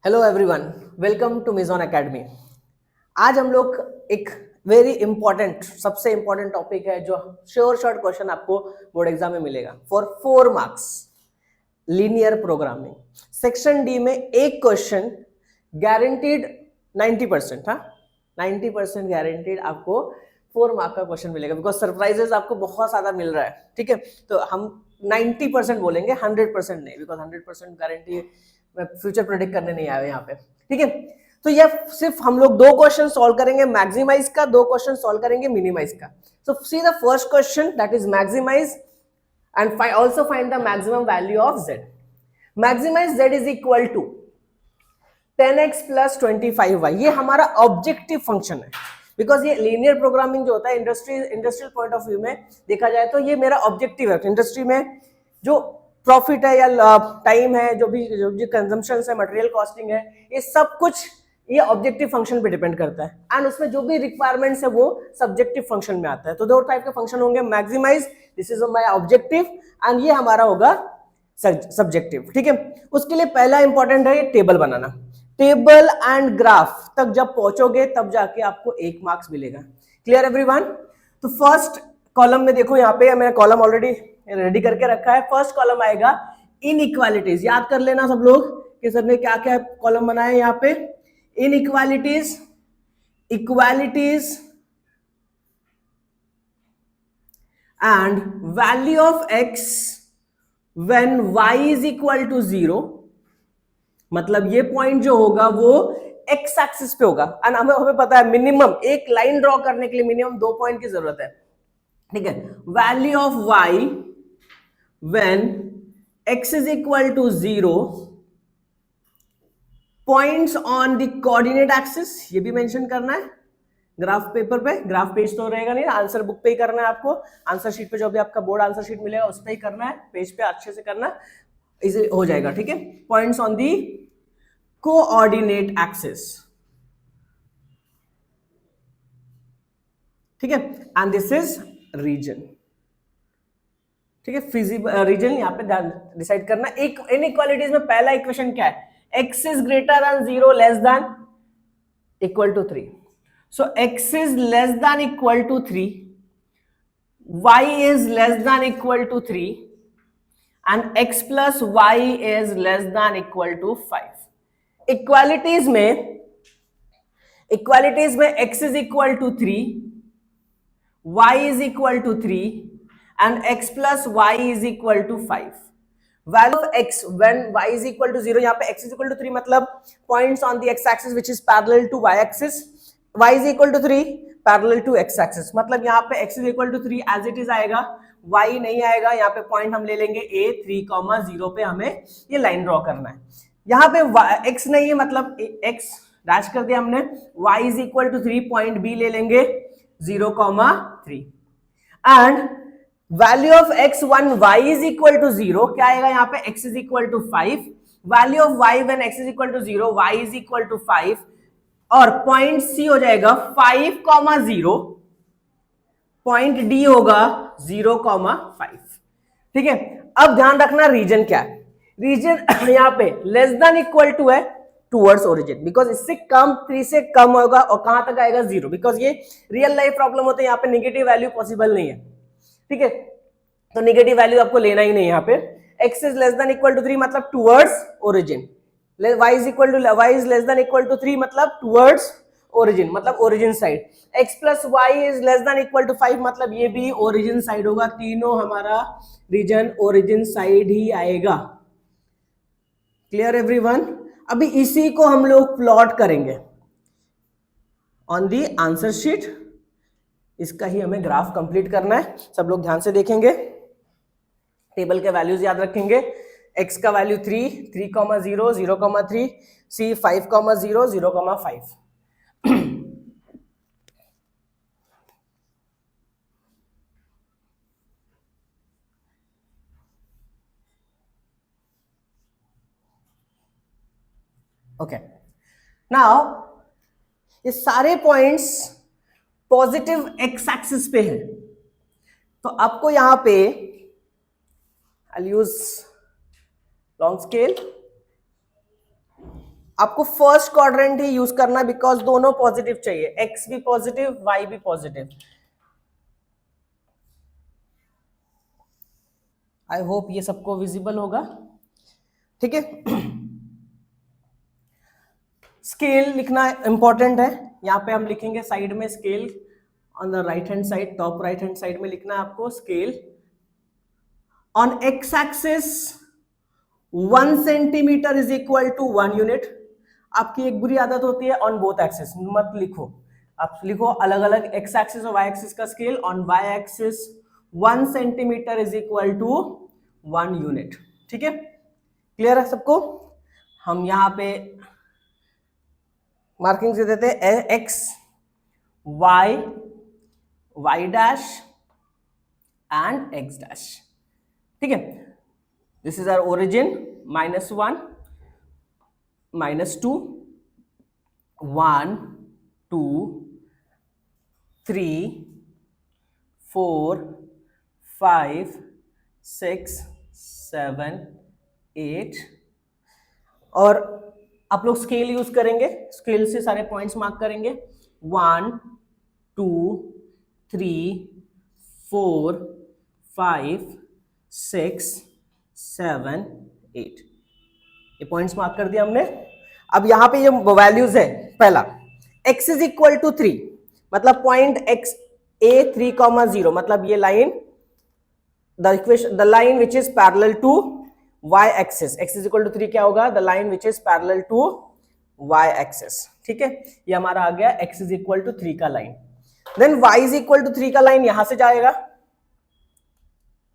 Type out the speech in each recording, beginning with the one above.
Hello everyone, welcome to Mizon academy. आज हम लोग एक वेरी इंपॉर्टेंट सबसे इंपॉर्टेंट टॉपिक है जो श्योर शॉर्ट क्वेश्चन आपको बोर्ड एग्जाम में मिलेगा for 4 marks, linear programming. Section D में एक क्वेश्चन गारंटीड 90%, हाँ 90% गारंटीड आपको 4 मार्क का क्वेश्चन मिलेगा, बिकॉज सरप्राइजेस आपको बहुत ज्यादा मिल रहा है। ठीक है, तो हम 90% बोलेंगे, 100% नहीं, बिकॉज 100% गारंटी फ्यूचर प्रेडिक्ट करने नहीं आए यहाँ पे। ठीक है, तो ये सिर्फ हम लोग 2 क्वेश्चन सॉल्व करेंगे मैक्सिमाइज का, 2 क्वेश्चन सॉल्व करेंगे मिनिमाइज का। So see the first question, that is maximise and also find the maximum value of z. Maximize z is equal to 10x plus 25y। ये हमारा ऑब्जेक्टिव फंक्शन है, because ये linear programming जो होता है industrial point of view में देखा जाए तो ये मेरा ऑब्जेक्टिव है। इंडस्ट्री में जो प्रॉफिट है या टाइम है, जो भी कंजम्पशन है, मटेरियल कॉस्टिंग है, ये सब कुछ ये ऑब्जेक्टिव फंक्शन पे डिपेंड करता है, एंड उसमें जो भी रिक्वायरमेंट्स है वो सब्जेक्टिव फंक्शन में आता है। तो 2 टाइप के फंक्शन होंगे, maximise, this is my objective, and ये हमारा होगा सब्जेक्टिव। ठीक है, उसके लिए पहला इंपॉर्टेंट है ये table banana. Table and graph तक जब पहुंचोगे तब जाके आपको 1 मार्क्स मिलेगा। Clear everyone? तो फर्स्ट कॉलम में देखो, यहाँ पे मैंने कॉलम ऑलरेडी रेडी करके रखा है। फर्स्ट कॉलम आएगा इनइक्वालिटीज। याद कर लेना सब लोग कि सर ने क्या क्या कॉलम बनाए यहाँ पे। Inequalities, equalities and value of x when y is equal to 0। मतलब ये पॉइंट जो होगा वो x एक्सिस पे होगा, एंड हमें पता है मिनिमम एक लाइन ड्रॉ करने के लिए मिनिमम 2 पॉइंट की जरूरत है। ठीक है, value of y when x is equal to 0, points on the coordinate axis, ये भी मेंशन करना है ग्राफ पेपर पे। ग्राफ पेज तो रहेगा नहीं, आंसर बुक पे ही करना है आपको। आंसर शीट पे जो भी आपका बोर्ड आंसर शीट मिलेगा उस पे ही करना है, पेज पे अच्छे से करना, इजी हो जाएगा। ठीक है, points on the coordinate axis. ठीक है, एंड दिस इज रीजन। ठीक है, फिजिबल रीजन यहाँ पे डिसाइड करना। एक इनइक्वालिटीज में पहला इक्वेशन क्या है? x is greater than 0 less than equal to 3. So x is less than equal to 3, y is less than equal to 3, and x plus y is less than equal to 5. Equalities में x is equal to 3, y is equal to 3, and x plus y is equal to 5. Value of x when y is equal to 0, यहाँ पे x is equal to 3 मतलब points on the x axis which is parallel to y axis, y is equal to 3 parallel to x axis, मतलब यहाँ पे x is equal to 3 as it is आएगा, y नहीं आएगा। यहाँ पे point हम ले लेंगे a 3,0 पे हमें ये लाइन ड्रॉ करना है। यहाँ पे x नहीं है मतलब x डैश कर दिया हमने, y is equal to 3, point b ले लेंगे 0,3, and value of x one y is equal to 0, क्या आएगा यहाँ पे? x is equal to 5, value of y when x is equal to 0, y is equal to 5, और point c हो जाएगा 5,0, point d होगा 0,5। ठीक है, अब ध्यान रखना रीजन क्या है। रीजन यहाँ पे लेस देन इक्वल टू है टूवर्ड्स ओरिजिन, बिकॉज इससे कम 3 से कम होगा, और कहां तक आएगा? 0, बिकॉज ये रियल लाइफ प्रॉब्लम होते हैं, यहाँ पे नेगेटिव वैल्यू पॉसिबल नहीं है। ठीक है, तो नेगेटिव वैल्यू आपको लेना ही नहीं। यहाँ पे x is less than equal to 3 मतलब towards origin, y is equal to y is less than equal to 3 मतलब टूवर्ड्स ओरिजिन, मतलब origin side. x plus y is less than equal to 5 मतलब ये भी ओरिजिन साइड होगा। तीनों हमारा reason origin side ही आएगा। Clear everyone? अभी इसी को हम लोग प्लॉट करेंगे ऑन दी आंसर शीट। इसका ही हमें ग्राफ कंप्लीट करना है। सब लोग ध्यान से देखेंगे, टेबल के वैल्यूज याद रखेंगे। x का वैल्यू 3, 3,0, 0,3, c 5,0, 0,5। ओके, नाउ ये सारे पॉइंट्स पॉजिटिव x एक्सिस पे है, तो आपको यहां पे I'll use long scale, आपको फर्स्ट क्वाड्रेंट ही यूज करना, बिकॉज दोनों पॉजिटिव चाहिए, एक्स भी पॉजिटिव वाई भी पॉजिटिव। आई होप ये सबको विजिबल होगा, ठीक है। स्केल लिखना इंपॉर्टेंट है, यहां पे हम लिखेंगे साइड में scale, on the right hand side, top right hand side में लिखना है आपको scale. On x axis 1 centimetre is equal to 1 unit. आपकी एक बुरी आदत होती है ऑन बोथ एक्सिस मत लिखो, आप लिखो अलग अलग, एक्स एक्सिस और वाई एक्सिस का scale. On y axis 1 centimetre is equal to 1 unit, ठीक है, क्लियर है सबको। हम यहां पे मार्किंग से देते हैं x y y dash and x dash, ठीक है। दिस इज आवर ओरिजिन, -1 -2 1 2 3 4 5 6 7 8, और आप लोग स्केल यूज करेंगे, स्केल से सारे पॉइंट्स मार्क करेंगे। 1 2 3 4 5 6 7 8, ये पॉइंट्स मार्क कर दिया हमने। अब यहां पे ये वैल्यूज है, पहला x इज इक्वल टू 3, मतलब पॉइंट x a 3,0, मतलब ये line, the line which is parallel to y axis, x is equal to 3 क्या होगा, the line which is parallel to y axis, ठीक है। ये हमारा आ गया x इज इक्वल टू 3 का line. Then y is equal to 3 का line यहां से जाएगा,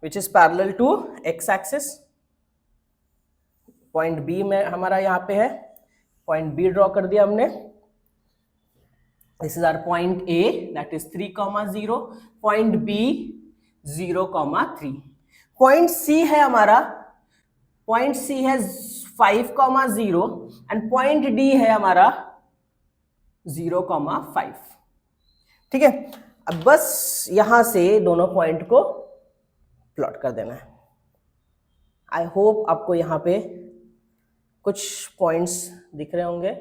which is parallel to x axis. Point B में हमारा यहां पे है, पॉइंट बी ड्रॉ कर दिया हमने। This is our point A that is 3,0, point B 0,3, point C है हमारा, पॉइंट सी है 5,0 एंड पॉइंट डी है हमारा 0,5, ठीक है। अब बस यहां से दोनों पॉइंट को प्लॉट कर देना है। आई होप आपको यहां पे कुछ पॉइंट्स दिख रहे होंगे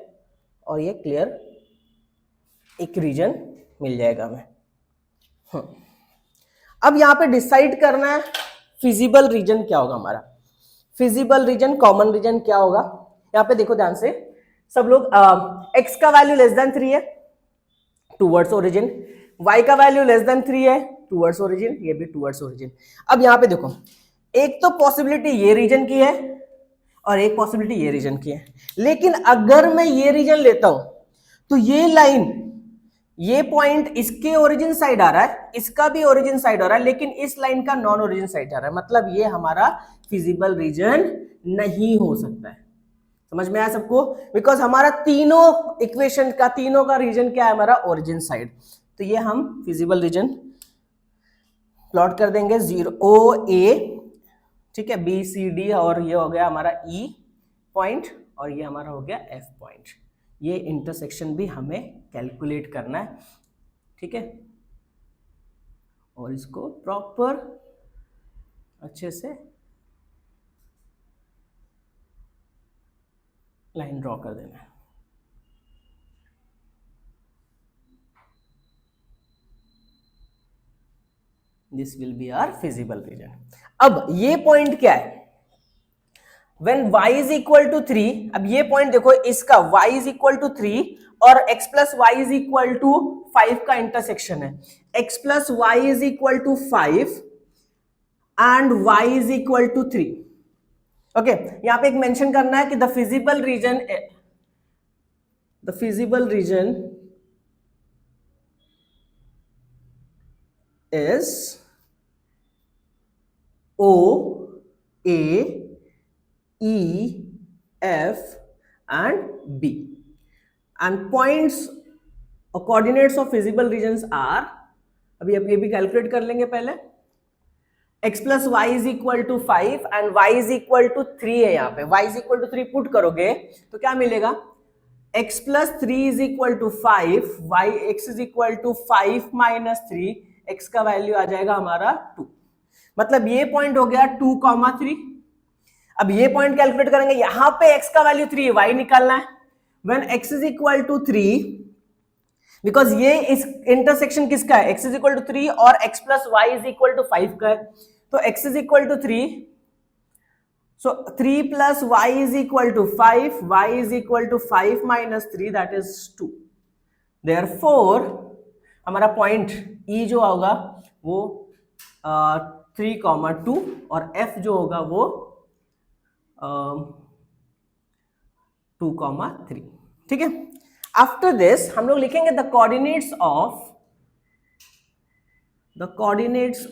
और ये क्लियर एक रीजन मिल जाएगा हमें। अब यहां पे डिसाइड करना है फिजिबल रीजन क्या होगा हमारा। फिजिबल रीजन, कॉमन रीजन क्या होगा, यहां पे देखो ध्यान से सब लोग। x का वैल्यू लेस देन 3 है टूवर्ड्स ओरिजिन, y का वैल्यू लेस देन 3 है टूवर्ड्स ओरिजिन, ये भी टूवर्ड्स ओरिजिन। अब यहां पे देखो, एक तो पॉसिबिलिटी ये रीजन की है और एक पॉसिबिलिटी ये रीजन की है, लेकिन अगर मैं ये रीजन लेता हूं तो ये लाइन, ये पॉइंट इसके ओरिजिन साइड आ रहा है, इसका भी ओरिजिन साइड आ रहा है, लेकिन इस लाइन का नॉन ओरिजिन साइड आ रहा है, मतलब ये हमारा फिजिबल रीजन नहीं हो सकता है। समझ में आया सबको, बिकॉज हमारा तीनों इक्वेशन का, तीनों का रीजन क्या है, हमारा ओरिजिन साइड। तो ये हम फिजिबल रीजन प्लॉट कर देंगे, 0 O A, ठीक है, B C D, और ये हो गया हमारा E पॉइंट, और ये हमारा हो गया F पॉइंट। ये इंटरसेक्शन भी हमें कैलकुलेट करना है, ठीक है, और इसको प्रॉपर अच्छे से लाइन ड्रॉ कर देना है। This will be our feasible region. अब ये पॉइंट क्या है, when y is equal to 3, अब ये पॉइंट देखो, इसका y is equal to 3 और x plus y is equal to 5 का इंटरसेक्शन है। x plus y is equal to 5 and y is equal to 3। Okay, यहां पे एक मेंशन करना है कि the feasible region is O A E F and B, and points or coordinates of visible regions are, अभी ये भी calculate कर लेंगे पहले। x plus y is equal to 5 and y is equal to 3 है, यहाँ पे y is equal to 3 put करोगे तो क्या मिलेगा, x plus 3 is equal to 5, y x is equal to 5 minus 3, x का वैल्यू आ जाएगा हमारा 2, मतलब ये पॉइंट हो गया 2,3। अब ये पॉइंट कैलकुलेट करेंगे, यहां पे x का वैल्यू 3 है, y निकालना है, when x is equal to 3, because ये इस इंटरसेक्शन किसका है, x इज इक्वल टू 3 और x plus y is equal to 5 का है, तो x is equal to 3, so 3 plus y is equal to 5, y is equal to 5 minus 3, that is 2. Therefore हमारा point E जो होगा वो 3,2 और F जो होगा वो 2,3. ठीक है. आफ्टर दिस हम लोग लिखेंगे the coordinates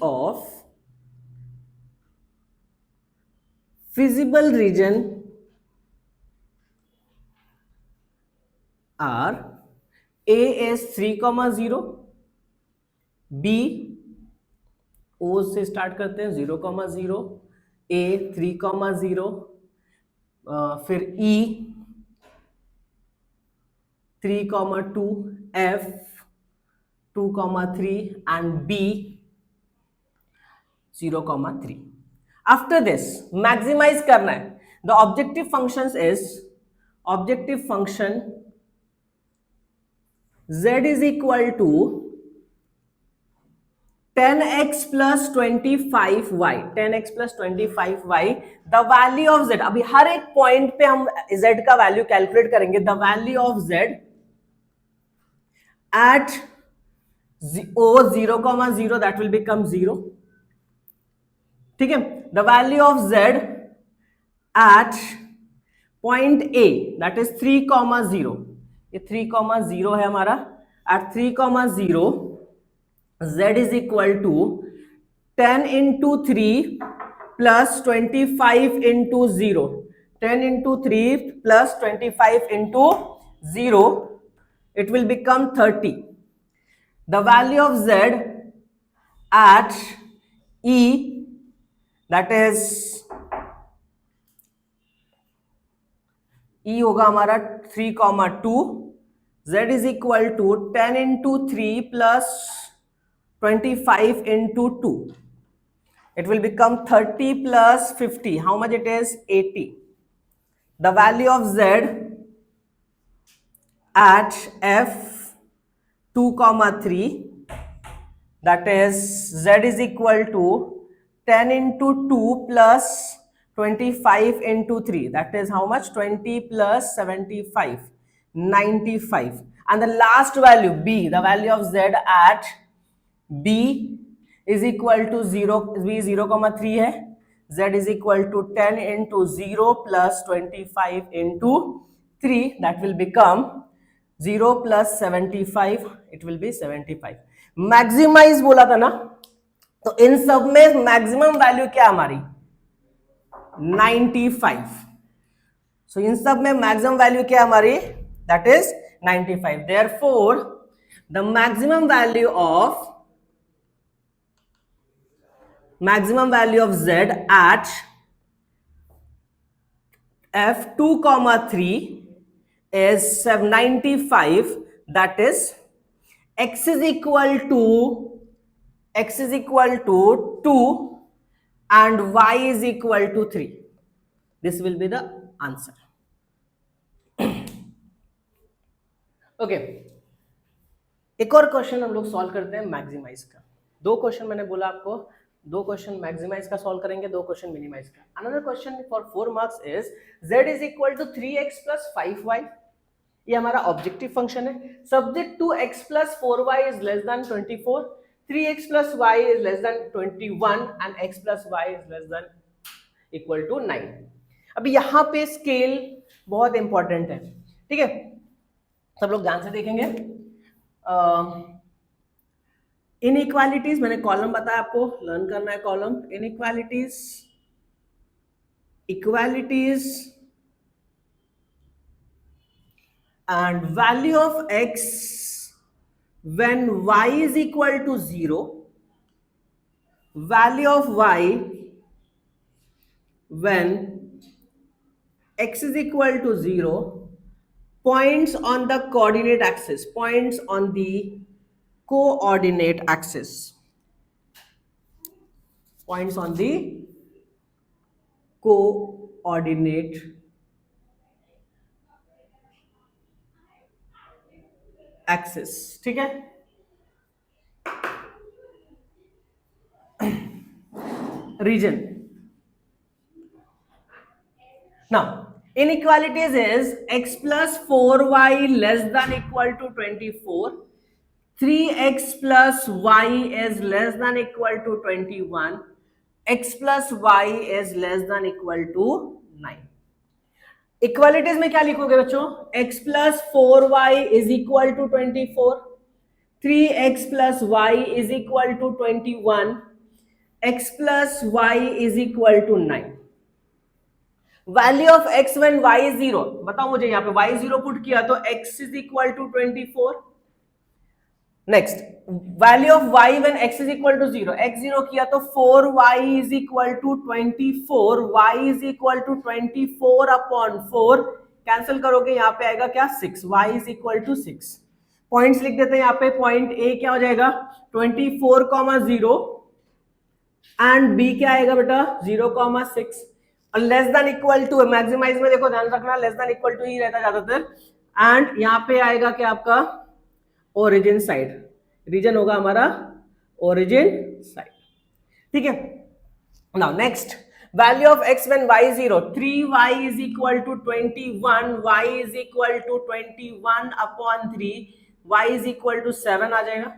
of feasible region are A is 3,0, B O से स्टार्ट करते हैं 0,0, A 3,0, फिर E 3,2, F 2,3 and B 0,3. After this maximise करना है. The objective function z is equal to 10x plus 25y, 10x plus 25y, the value of z. अभी हर एक point पे हम z का वैल्यू कैलकुलेट करेंगे. The value of z at O 0,0, that will become 0. ठीक है. The value of z at point A, that is 3,0. ये 3,0 है हमारा. At 3,0 z is equal to 10 into 3 plus 25 into 0. 10 into 3 plus 25 into 0, it will become 30. The value of z at E, that is E होगा हमारा 3,2. z is equal to 10 into 3 plus 25 into 2. It will become 30 plus 50. How much it is? 80. The value of z at F 2,3, that is z is equal to 10 into 2 plus 25 into 3. That is how much? 20 plus 75. 95. And the last value B, the value of z at B is equal to 0, B 0,3 है. Z is equal to 10 into 0 plus 25 into 3, that will become 0 plus 75, it will be 75. Maximise बोला था ना, तो इन सब में maximum value क्या हमारी 95. सो इन सब में मैक्सिमम वैल्यू क्या हमारी, that is 95. Therefore the maximum value of z at F 2,3 is 95. That is x is equal to 2 and y is equal to 3. This will be the answer. Okay. एक और question हम लोग solve करते हैं maximise का. दो question मैंने बोला आपको, दो क्वेश्चन मैक्सिमाइज का सॉल्व करेंगे, दो क्वेश्चन मिनिमाइज का. Another question for 4 marks is z is equal to 3x plus 5y. ये हमारा ऑब्जेक्टिव फंक्शन है. Subject to x plus 4y is less than 24, 3x plus y is less than 21 and x plus y is less than equal to 9. अभी यहाँ पे scale बहुत important है. ठीक है, सब लोग ध्यान से देखेंगे. इनइक्वालिटीज मैंने कॉलम बताया आपको, लर्न करना है column. Inequalities, equalities and value of x when y is equal to 0, value of y when x is equal to 0, points on the coordinate axis, points on the coordinate axis, points on the coordinate axis, ठीक है। Region now inequalities is x plus 4y less than equal to 24, 3x plus y is less than equal to 21, x plus y is less than equal to 9। Equalities में क्या लिखोगे बच्चों? x plus 4y is equal to 24, 3x plus y is equal to 21, x plus y is equal to 9। Value of x when y is 0, बताओ मुझे, यहां पे y 0 put किया तो x is equal to 24। Next, value of y when x is equal to 0, x 0 किया तो 4y is equal to 24, y is equal to 24 upon 4, cancel करोगे यहां पे आएगा क्या? 6, y is equal to 6। Points लिख देते हैं यहां पे। पॉइंट ए क्या हो जाएगा? 24,0 एंड बी क्या आएगा बेटा? 0,6। और less than equal to, maximise में देखो ध्यान रखना, लेस देन इक्वल टू ही रहता ज्यादातर। एंड यहां पे आएगा क्या आपका? Origin side. रीजन होगा हमारा ओरिजिन साइड, ठीक है। Now next, value of x when y 0, 3y is equal to 21, y is equal to 21 upon 3, y is equal to 7 आ जाएगा।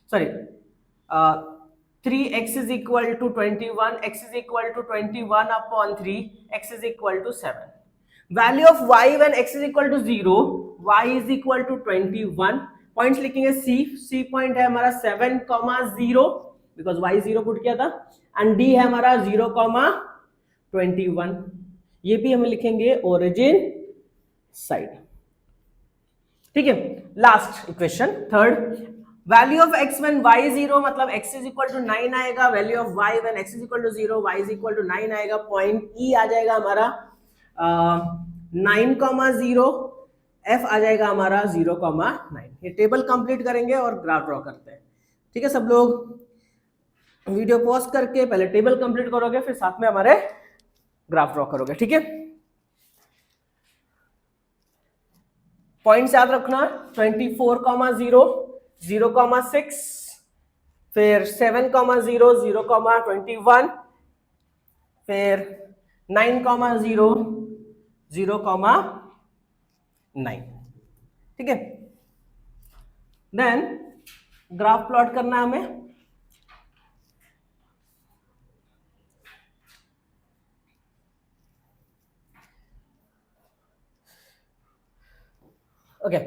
Sorry, 3x is equal to 21, x is equal to 21 upon 3, x is equal to 7। Value of y when x is equal to 0, y is equal to 21। Points लिखेंगे C point है हमारा 7,0 because y 0 put किया था, and D है हमारा 0,21। ये भी हम लिखेंगे ओरिजिन साइड, ठीक है। Last equation, third, value of x when y 0, मतलब x इज इक्वल टू 9 आएगा। Value of y when x is equal to 0, y is equal to 9 आएगा। पॉइंट ई आ जाएगा हमारा 9,0, f आ जाएगा हमारा 0,9। ये टेबल कंप्लीट करेंगे और ग्राफ ड्रॉ करते हैं, ठीक है। सब लोग वीडियो पॉज करके पहले टेबल कंप्लीट करोगे, फिर साथ में हमारे ग्राफ ड्रॉ करोगे, ठीक है। पॉइंट्स याद रखना, 24,0, 0,6, फिर 7,0, 0,21, फिर 9,0, 0,9, ठीक है। देन ग्राफ प्लॉट करना है हमें। ओके,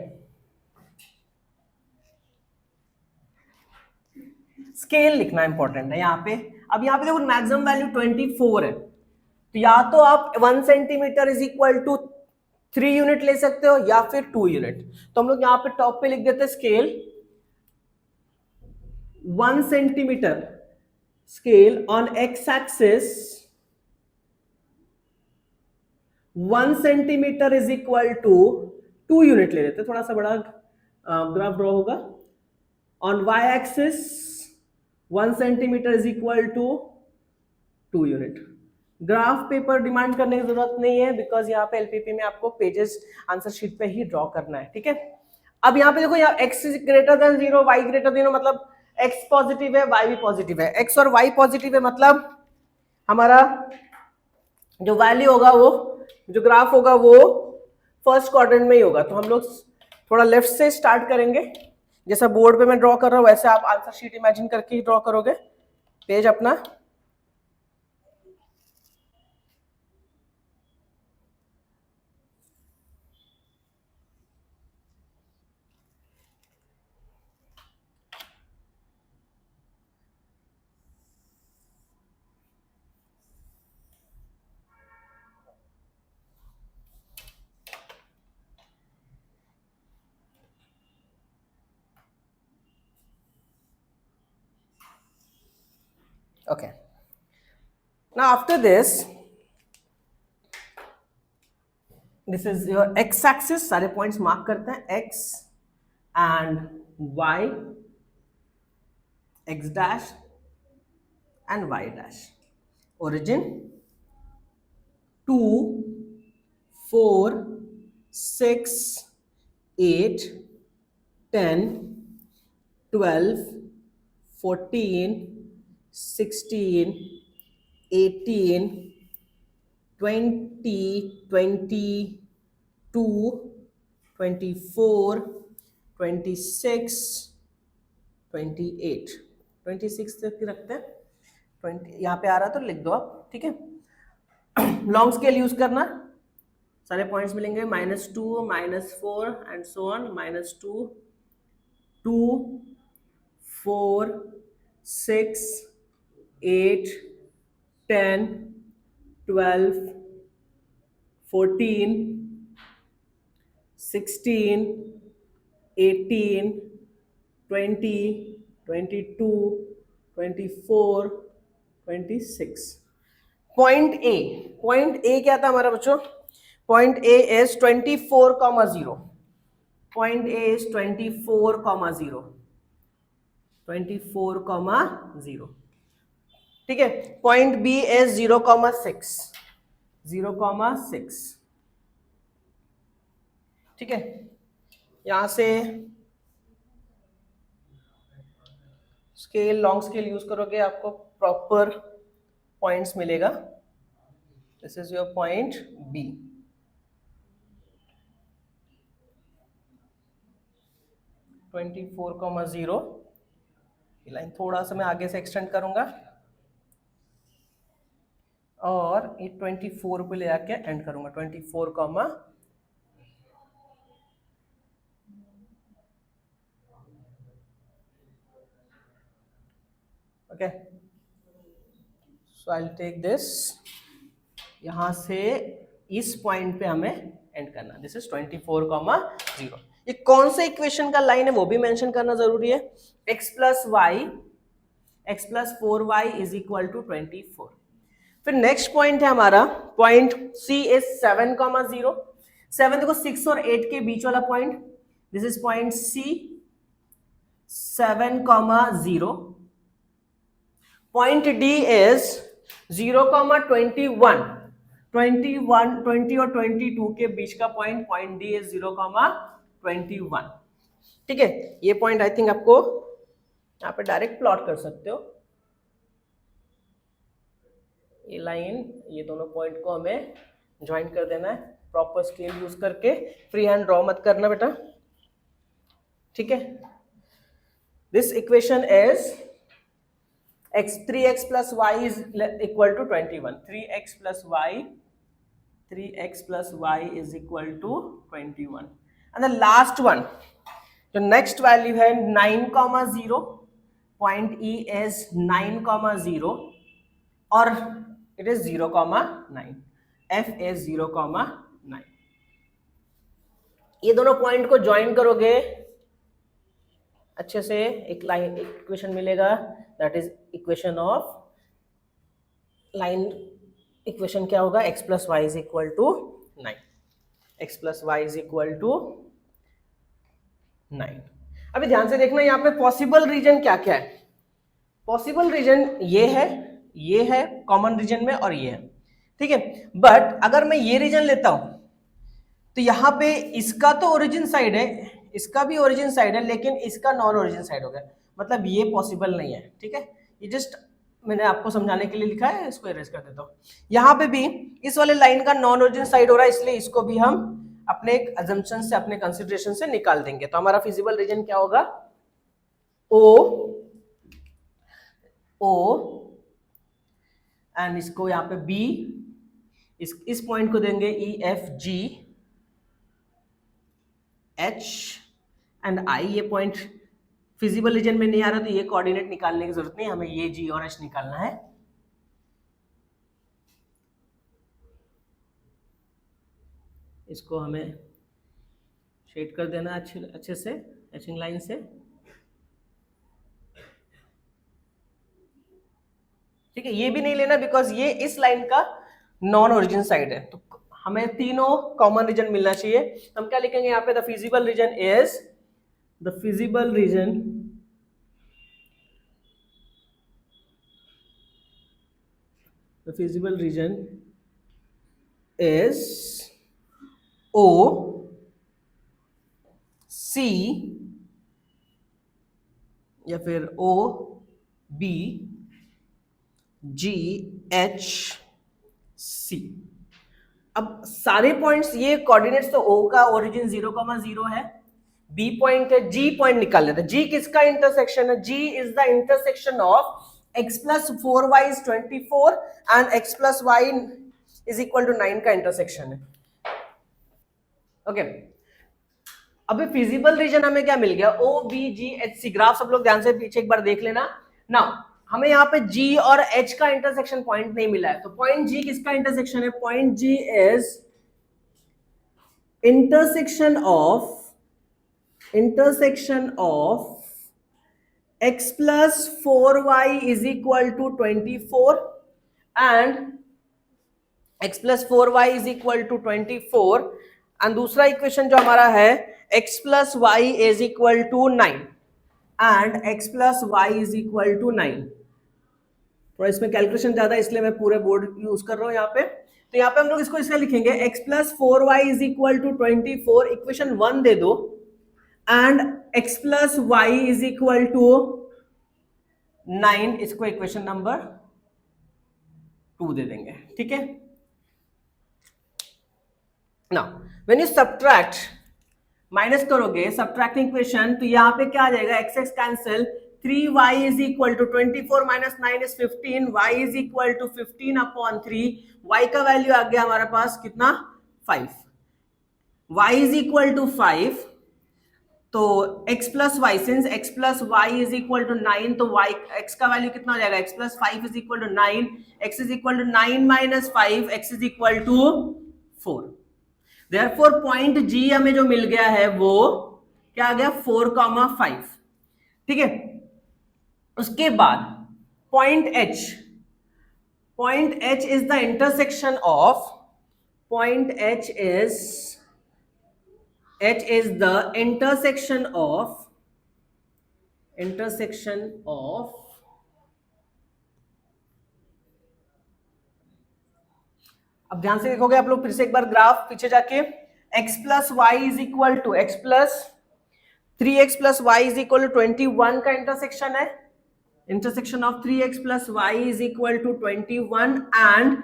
स्केल लिखना इंपॉर्टेंट है यहाँ पे। अब यहाँ पे देखो मैक्सिमम वैल्यू 24 है, तो या तो आप 1 centimetre is equal to 3 unit ले सकते हो या फिर 2 यूनिट। तो हम लोग यहाँ पे टॉप पे लिख देते scale 1 centimetre, scale on x axis 1 centimetre is equal to 2 unit ले लेते, थोड़ा सा बड़ा ग्राफ ड्रॉ होगा। On y axis 1 centimetre is equal to 2 unit. Graph paper demand करने की जरूरत नहीं है, बिकॉज यहाँ पे एलपीपी में आपको पेजेस आंसर शीट पे ही ड्रॉ करना है, ठीक है। अब यहाँ पे देखो, यहाँ x greater than 0, y greater than 0, मतलब x पॉजिटिव है, y भी पॉजिटिव है। x और y पॉजिटिव है, मतलब हमारा जो वैल्यू होगा, वो जो ग्राफ होगा वो फर्स्ट क्वाड्रेंट में ही होगा। तो हम लोग थोड़ा लेफ्ट से स्टार्ट करेंगे, जैसा बोर्ड पे मैं ड्रॉ कर रहा हूँ वैसे आप आंसर शीट इमेजिन करके ही ड्रॉ करोगे पेज अपना। Okay, now after this is your x axis, सारे पॉइंट्स मार्क करते हैं, x and y, x dash and y dash, origin 2, 4, 6, 8, 10, 12, 14, 16, 18, 20, 22, 24, 26, 28, 26 तक रखते हैं। 20 यहाँ पे आ रहा तो लिख दो आप, ठीक है। लॉन्ग स्केल यूज करना, सारे पॉइंट्स मिलेंगे, -2, -4 and so on, -2, 2, 4, 6, 8, 10, 12, 14, 16, 18, 20, 22, 24, 26। Point A क्या था हमारा बच्चों? Point A is 24,0। Point A is 24,0, 24,0, ठीक है। पॉइंट बी इज 0,6, 0,6, ठीक है। यहां से स्केल, लॉन्ग स्केल यूज करोगे आपको प्रॉपर पॉइंट्स मिलेगा। This is your point B. (24,0), line थोड़ा सा मैं आगे से एक्सटेंड करूंगा और ये 24 पे ले आके एंड करूंगा, 24, okay. So I will take this, यहां से इस पॉइंट पे हमें एंड करना। This is 24,0। ये कौन से इक्वेशन का लाइन है वो भी मेंशन करना जरूरी है। x plus 4y is equal to 24। फिर नेक्स्ट पॉइंट है हमारा पॉइंट C इज 7,0। 7 देखो 6 और 8 के बीच वाला point, this is point C, 7,0। Point D is 0,21, 20 और 22 के बीच का पॉइंट, पॉइंट D इज 0,21, ठीक है। ये पॉइंट आई थिंक आपको यहाँ पे डायरेक्ट प्लॉट कर सकते हो। ये लाइन, ये दोनों पॉइंट को हमें ज्वाइन कर देना है प्रॉपर स्केल यूज करके। फ्री हैंड ड्रॉ मत करना बेटा, ठीक है। This equation is (3x plus y is equal to 21). 3x plus y is equal to 21। and the last one, जो नेक्स्ट वैल्यू है 9,0, पॉइंट E is 9,0 और इट इज 0,9, F is 0,9। ये दोनों पॉइंट को ज्वाइन करोगे अच्छे से, एक लाइन इक्वेशन मिलेगा, that is equation of line. Equation क्या होगा? x plus y is equal to 9, x plus y is equal to 9। अभी ध्यान से देखना, यहाँ पे पॉसिबल रीजन क्या क्या है। पॉसिबल रीजन ये है कॉमन रीजन में, और ये है, ठीक है। बट अगर मैं ये रीजन लेता हूं तो यहाँ पे इसका तो ओरिजिन साइड है, इसका भी ओरिजिन साइड है, लेकिन इसका नॉन ओरिजिन साइड हो गया, मतलब ये पॉसिबल नहीं है, ठीक है। ये जस्ट मैंने आपको समझाने के लिए लिखा है, इसको इरेज कर देता हूँ। यहाँ पे भी इस वाले लाइन का नॉन ओरिजिन साइड हो रहा है, इसलिए इसको भी हम अपने अजम्पशन से, अपने कंसिडरेशन से निकाल देंगे। तो हमारा फिजिबल रीजन क्या होगा? ओ एंड इसको यहाँ पे बी, इस पॉइंट को देंगे EFG H एंड I। ये पॉइंट फिजिबल रीजन में नहीं आ रहा तो ये कोऑर्डिनेट निकालने की जरूरत नहीं, हमें ये G और H निकालना है। इसको हमें शेड कर देना अच्छे से एचिंग लाइन से, ठीक है। ये भी नहीं लेना बिकॉज ये इस लाइन का नॉन ओरिजिन साइड है, तो हमें तीनों कॉमन रीजन मिलना चाहिए। हम क्या लिखेंगे यहाँ पे? The feasible region is, the feasible region is O, C या फिर ओ बी जी एच सी। अब सारे पॉइंट्स, ये कोऑर्डिनेट्स तो ओ का ओरिजिन 0,0 है, बी पॉइंट है, जी पॉइंट निकाल लेते हैं। जी किसका इंटरसेक्शन है? G is the intersection of x plus 4y is 24 and x plus y is equal to 9 का इंटरसेक्शन है। ओके, अभी फिजिबल रीजन हमें क्या मिल गया? O B G H C. Graph सब लोग ध्यान से पीछे एक बार देख लेना ना। हमें यहाँ पे G और H का इंटरसेक्शन पॉइंट नहीं मिला है, तो पॉइंट G किसका इंटरसेक्शन है? Point G is intersection of x plus 4y is equal to 24 and x plus 4y is equal to 24 and दूसरा इक्वेशन जो हमारा है x plus y is equal to 9 and x plus y is equal to 9। थोड़ा इसमें calculation ज्यादा इसलिए मैं पूरे बोर्ड यूज कर रहा हूं यहाँ पे। तो यहाँ पे हम लोग इसको इसलिए लिखेंगे x plus 4y is equal to 24, equation 1 दे दो, and x plus y is equal to 9, इसको इक्वेशन नंबर 2 दे देंगे। ठीक है, now when you subtract, minus करोगे सब्ट्रैक्टिंग इक्वेशन, तो यहाँ पे क्या आ जाएगा? x x cancel, 3y is equal to 24 minus 9 is 15, y is equal to 15 upon 3, y का वैल्यू आ गया हमारे पास कितना? 5। y इज इक्वल टू 5, तो x plus y, since x plus y is equal to 9, तो y x का value कितना हो जाएगा? x plus 5 is equal to 9, x is equal to 9 minus 5, x is equal to 4। Therefore point G हमें जो मिल गया है वो क्या आ गया? 4,5। ठीक है, उसके बाद point H, point H is the intersection of, point H is the intersection of अब ध्यान से देखोगे आप लोग फिर से एक बार ग्राफ पीछे जाके, x plus y is equal to x plus 3x plus y is equal to 21 का इंटरसेक्शन है, intersection of 3x plus y is equal to 21 and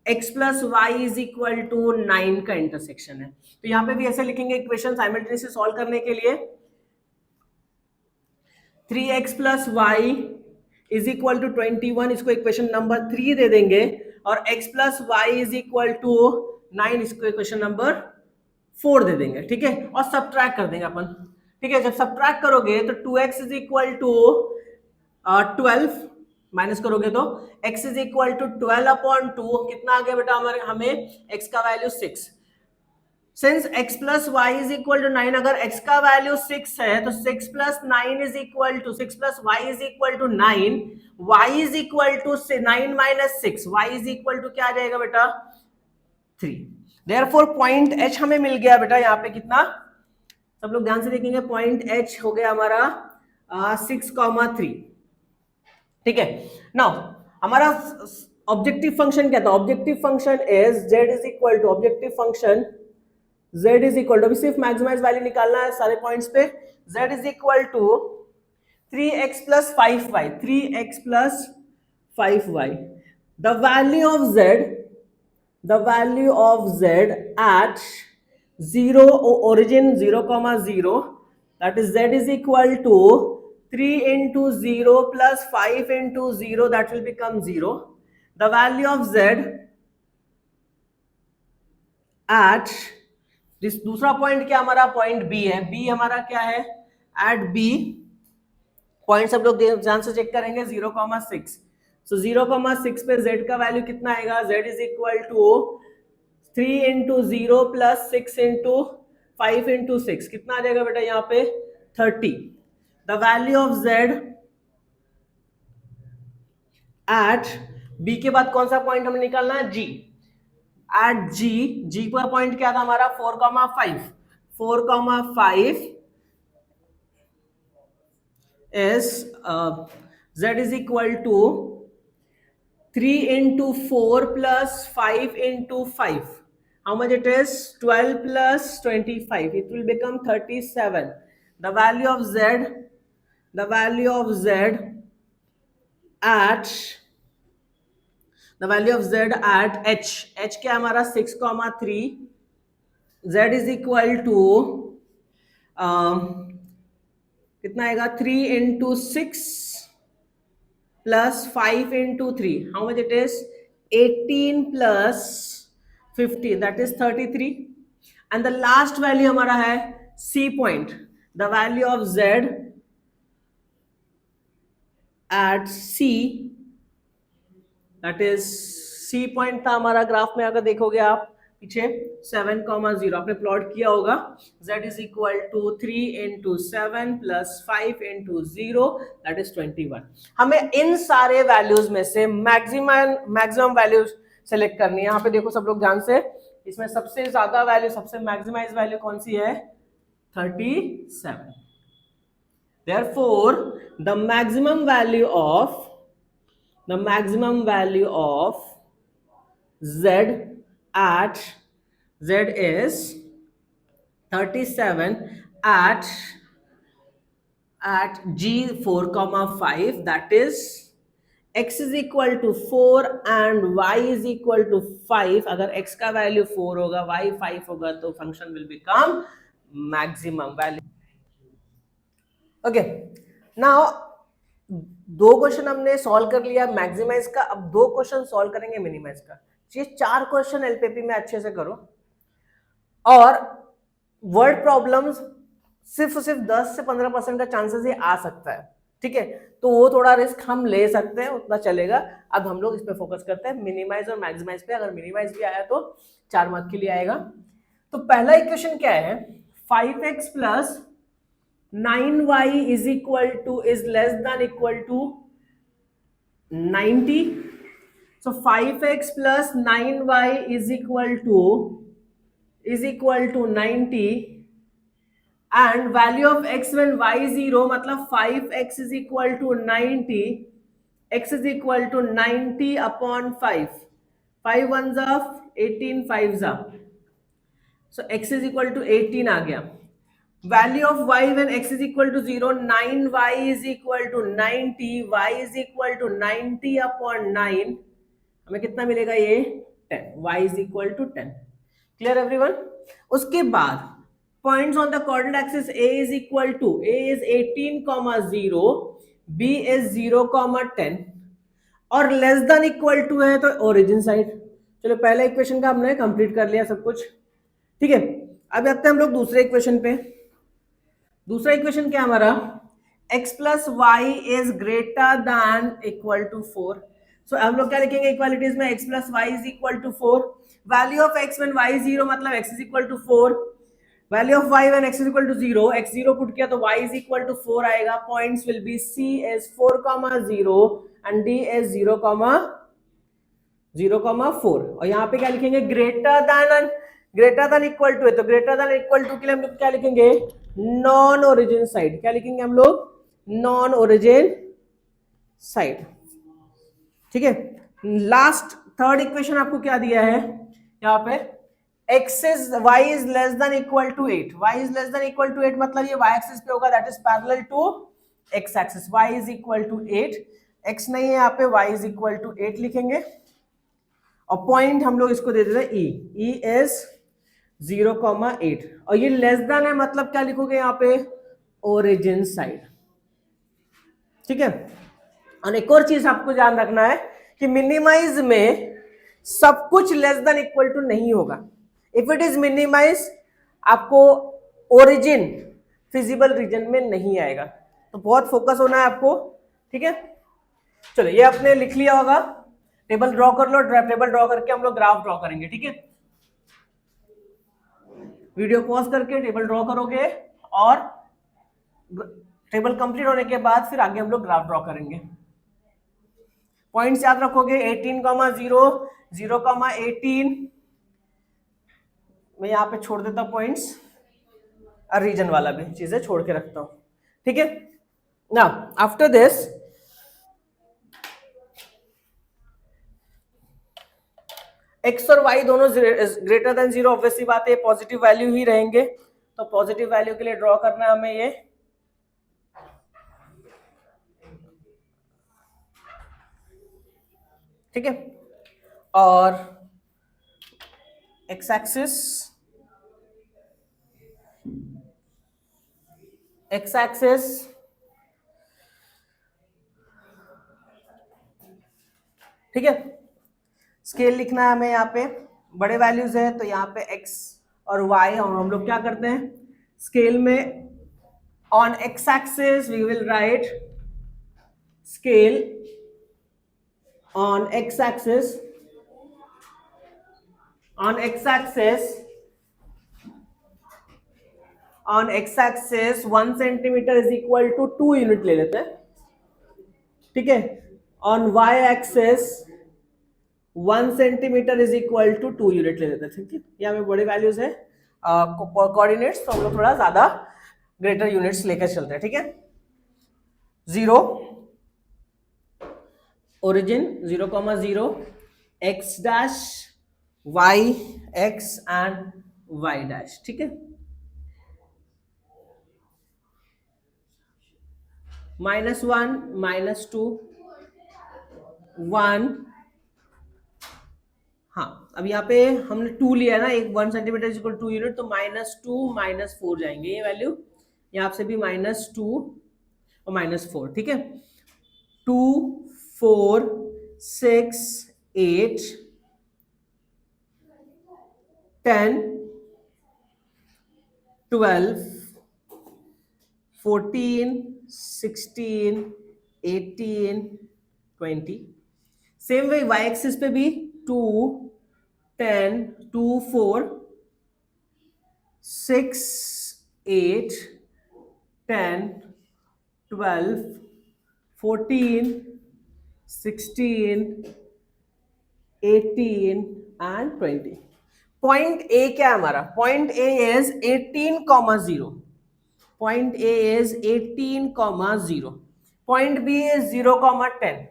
x plus y is equal to 9 का intersection है। तो यहां पे भी ऐसे लिखेंगे इक्वेशन साइमल्टेनियसली सॉल्व करने के लिए, 3x plus y is equal to 21, इसको इक्वेशन नंबर 3 दे देंगे, और x plus y is equal to 9, इसको इक्वेशन नंबर 4 दे देंगे। ठीक है, और सब्ट्रैक्ट कर देंगे अपन। ठीक है, जब सब्ट्रैक्ट करोगे तो 2x is equal to 12, minus करोगे तो x is equal to 12 upon 2, कितना आ गया बेटा हमारे? हमें x का value 6। Since x plus y is equal to 9, अगर x का वैल्यू 6 है तो 6 plus 9 is equal to 6 plus y is equal to 9, y is equal to 9 minus 6, y is equal to क्या आ जाएगा बेटा? 3। देयरफॉर पॉइंट H हमें मिल गया बेटा यहाँ पे कितना? सब लोग ध्यान से देखेंगे, पॉइंट H हो गया हमारा 6,3। ठीक है, नाउ हमारा ऑब्जेक्टिव फंक्शन क्या था? Objective function is z is equal to, objective function z is equal to, अभी सिर्फ मैक्सिमाइज वैल्यू निकालना है सारे पॉइंट्स पे, z is equal to 3x plus 5y, 3x plus 5y। The value of z एट 0, origin 0,0, that is z is equal to 3 into 0 plus 5 into 0, that will become 0. The value of z at this, दूसरा point क्या हमारा? Point B है। B हमारा क्या है? Eight B point सब लोग ध्यान से चेक करेंगे, 0,6। सो 0,6 पे z का वैल्यू कितना आएगा? z is equal to 3 into 0 plus 6 into 5 into 6, कितना आ जाएगा बेटा यहाँ पे? 30. The value of z at B के बाद कौन सा पॉइंट हमें निकालना है? G. At G का पॉइंट क्या था हमारा? 4,5. 4,5 is z is equal to 3 into 4 plus 5 into 5. How much it is? 12 plus 25. It will become 37. The value of z the value of z at h क्या हमारा 6,3, z is equal to कितना आएगा 3 into 6 plus 5 into 3, how much it is 18 plus 50, that is 33. And the last value हमारा है C point, the value of z at c, that is C point था हमारा graph में, अगर देखोगे आप पीछे 7,0 आपने प्लॉट किया होगा, z is equal to 3 into 7 plus 5 into 0, that is 21. हमें इन सारे वैल्यूज में से मैक्सिमम वैल्यूज सेलेक्ट करनी है. यहाँ पे देखो सब लोग ध्यान से, इसमें सबसे ज्यादा वैल्यू, सबसे मैक्सिमाइज वैल्यू कौन सी है 37. Therefore, the maximum value of z at z is 37 at g 4,5, that is x is equal to 4 and y is equal to 5. अगर x का वैल्यू 4 होगा, y 5 होगा, तो function will become maximum value. Okay, now 2 question हमने solve कर लिया maximise का, अब 2 क्वेश्चन सॉल्व करेंगे मिनिमाइज का. ये 4 क्वेश्चन एलपीपी में अच्छे से करो, और वर्ड प्रॉब्लम्स सिर्फ 10 से 15% का चांसेस ये आ सकता है, ठीक है, तो वो थोड़ा रिस्क हम ले सकते हैं, उतना चलेगा. अब हम लोग इस पे फोकस करते हैं, मिनिमाइज और मैक्सिमाइज पे. अगर मिनिमाइज भी आया तो 4 मार्क के लिए आएगा. तो पहला इक्वेशन क्या है, 5x plus 9y is equal to is less than equal to 90. So 5x plus 9y is equal to 90, and value of x when y is 0, मतलब 5x is equal to 90, x is equal to 90 upon 5, 5 ones of 18, 5s are, so x is equal to 18 आ गया. Value of y when x is equal to 0, 9y is equal to 90, y is equal to 90 upon 9, हमें कितना मिलेगा ये 10, y is equal to 10. Clear everyone? उसके बाद points on the coordinate axis, a is equal to, a is 18,0, b is 0,10 और less than equal to है तो origin side. चलो पहला इक्वेशन का हमने कंप्लीट कर लिया सब कुछ, ठीक है. अब आते हैं हम लोग दूसरे इक्वेशन पे. दूसरा इक्वेशन क्या हमारा, x plus y is greater than equal to 4. So हम लोग क्या लिखेंगे इक्वालिटीज में, x plus y is equal to 4. Value of x when y is 0, मतलब x is equal to 4. Value of y when x is equal to 0, x 0 put किया तो y is equal to 4 आएगा. Points will be c is 4,0 and d is 0,4. और यहाँ पे क्या लिखेंगे, greater than equal to है, तो ग्रेटर देन इक्वल टू के लिए हम लोग क्या लिखेंगे, नॉन ओरिजिन साइड. क्या लिखेंगे हम लोग, नॉन ओरिजिन साइड, ठीक है. लास्ट थर्ड इक्वेशन आपको क्या दिया है यहाँ पे, y is less than equal to 8, y is less than equal to 8 मतलब ये y एक्सिस पे होगा, that is parallel to x axis. y is equal to 8, x नहीं है यहाँ पे, y is equal to 8 लिखेंगे. और पॉइंट हम लोग इसको दे देते हैं e is 0,8, और ये लेस देन है मतलब क्या लिखोगे यहाँ पे, ओरिजिन साइड, ठीक है. और एक और चीज आपको ध्यान रखना है कि मिनिमाइज में सब कुछ लेस देन इक्वल टू नहीं होगा. इफ इट इज मिनिमाइज आपको ओरिजिन फिजिबल रीजन में नहीं आएगा, तो बहुत फोकस होना है आपको, ठीक है. चलो ये आपने लिख लिया होगा, टेबल ड्रॉ कर लो, टेबल ड्रॉ करके हम लोग ग्राफ ड्रॉ करेंगे, ठीक है. वीडियो पॉज करके टेबल ड्रॉ करोगे, और टेबल कंप्लीट होने के बाद फिर आगे हम लोग ग्राफ ड्रॉ करेंगे. पॉइंट्स याद रखोगे, 18,0, 0,18, मैं यहाँ पे छोड़ देता हूँ पॉइंट्स, और रीजन वाला भी चीजें छोड़ के रखता हूँ, ठीक है. नाउ आफ्टर दिस x और y दोनों ग्रेटर देन 0, ऑब्वियसली बात है पॉजिटिव वैल्यू ही रहेंगे, तो पॉजिटिव वैल्यू के लिए ड्रॉ करना है हमें ये ठीक है, और एक्स एक्सिस, एक्स एक्सिस ठीक है, स्केल लिखना है हमें, यहाँ पे बड़े वैल्यूज है तो यहाँ पे x और y, और हम लोग क्या करते हैं स्केल में, on x axis we will write scale on x axis, on x axis, on x axis 1 centimetre is equal to 2 unit ले लेते हैं, ठीक है, on y axis 1 centimetre is equal to 2 unit ले लेते हैं, ठीक है, यहाँ पे बड़े वैल्यूज है कोऑर्डिनेट्स, तो हम लोग थोड़ा ज्यादा ग्रेटर यूनिट्स लेकर चलते हैं, ठीक है, 0 origin 0,0 x dash y x and y dash, ठीक है, -1 -2 1, हाँ अब यहाँ पे हमने 2 लिया है ना, एक 1 सेंटीमीटर इज इक्वल 2 यूनिट, तो -2 -4 जाएंगे ये वैल्यू, यहाँ से भी -2 और -4, ठीक है, 2 4 6 8 10 12 14 16 18 20, सेम वे y एक्सिस पे भी 2 10 2 4 6 8 10 12 14 16 18 and 20. पॉइंट ए क्या है हमारा, point A is 18,0, point A is 18,0, point B is 0,10,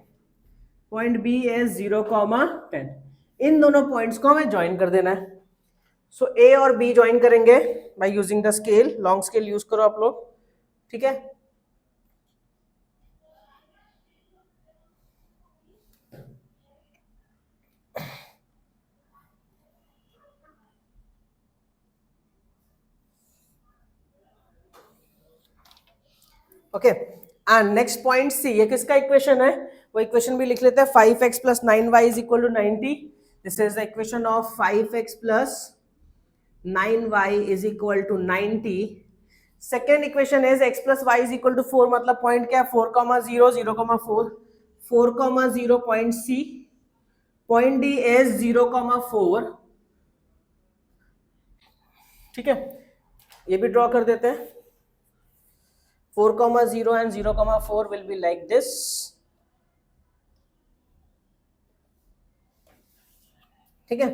point B is 0,10, इन दोनों पॉइंट्स को हमें ज्वाइन कर देना है, सो ए और बी ज्वाइन करेंगे by using the scale, long scale use करो आप लोग, ठीक है, okay, and next point C, ये किसका इक्वेशन है, वो इक्वेशन भी लिख लेते हैं, 5x plus 9y is equal to 90, this is the equation of 5x plus 9y is equal to 90, second equation is x plus y is equal to 4, मतलब point क्या है 4,0 0,4 4,0 point C, point D is 0,4, ठीक है, ये भी draw कर देते हैं, 4,0 and 0,4 will be like this, ठीक है,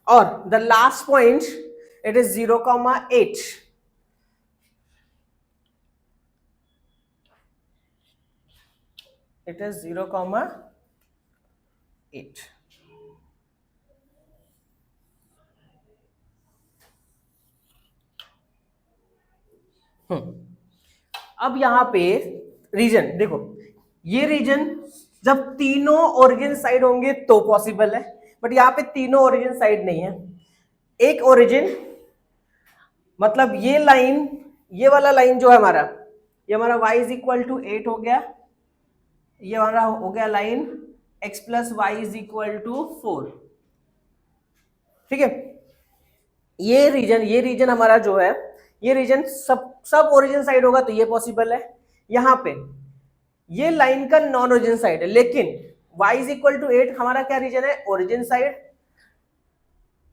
और the last point it is 0,8, it is 0,8, अब यहां पे रीजन देखो, ये रीजन जब तीनों ओरिजिन साइड होंगे तो पॉसिबल है, बट यहाँ पे तीनों ओरिजिन साइड नहीं है, एक ओरिजिन मतलब ये लाइन, ये वाला लाइन जो है हमारा, ये हमारा y इज इक्वल टू 8 हो गया, ये हमारा हो गया line x plus y is equal to 4, ठीक है, ये रीजन हमारा जो है, ये रीजन सब ओरिजिन साइड होगा तो ये पॉसिबल है, यहां पे ये लाइन का नॉन ओरिजिन साइड है, लेकिन y इज इक्वल टू 8 हमारा क्या रीजन है, ओरिजिन साइड,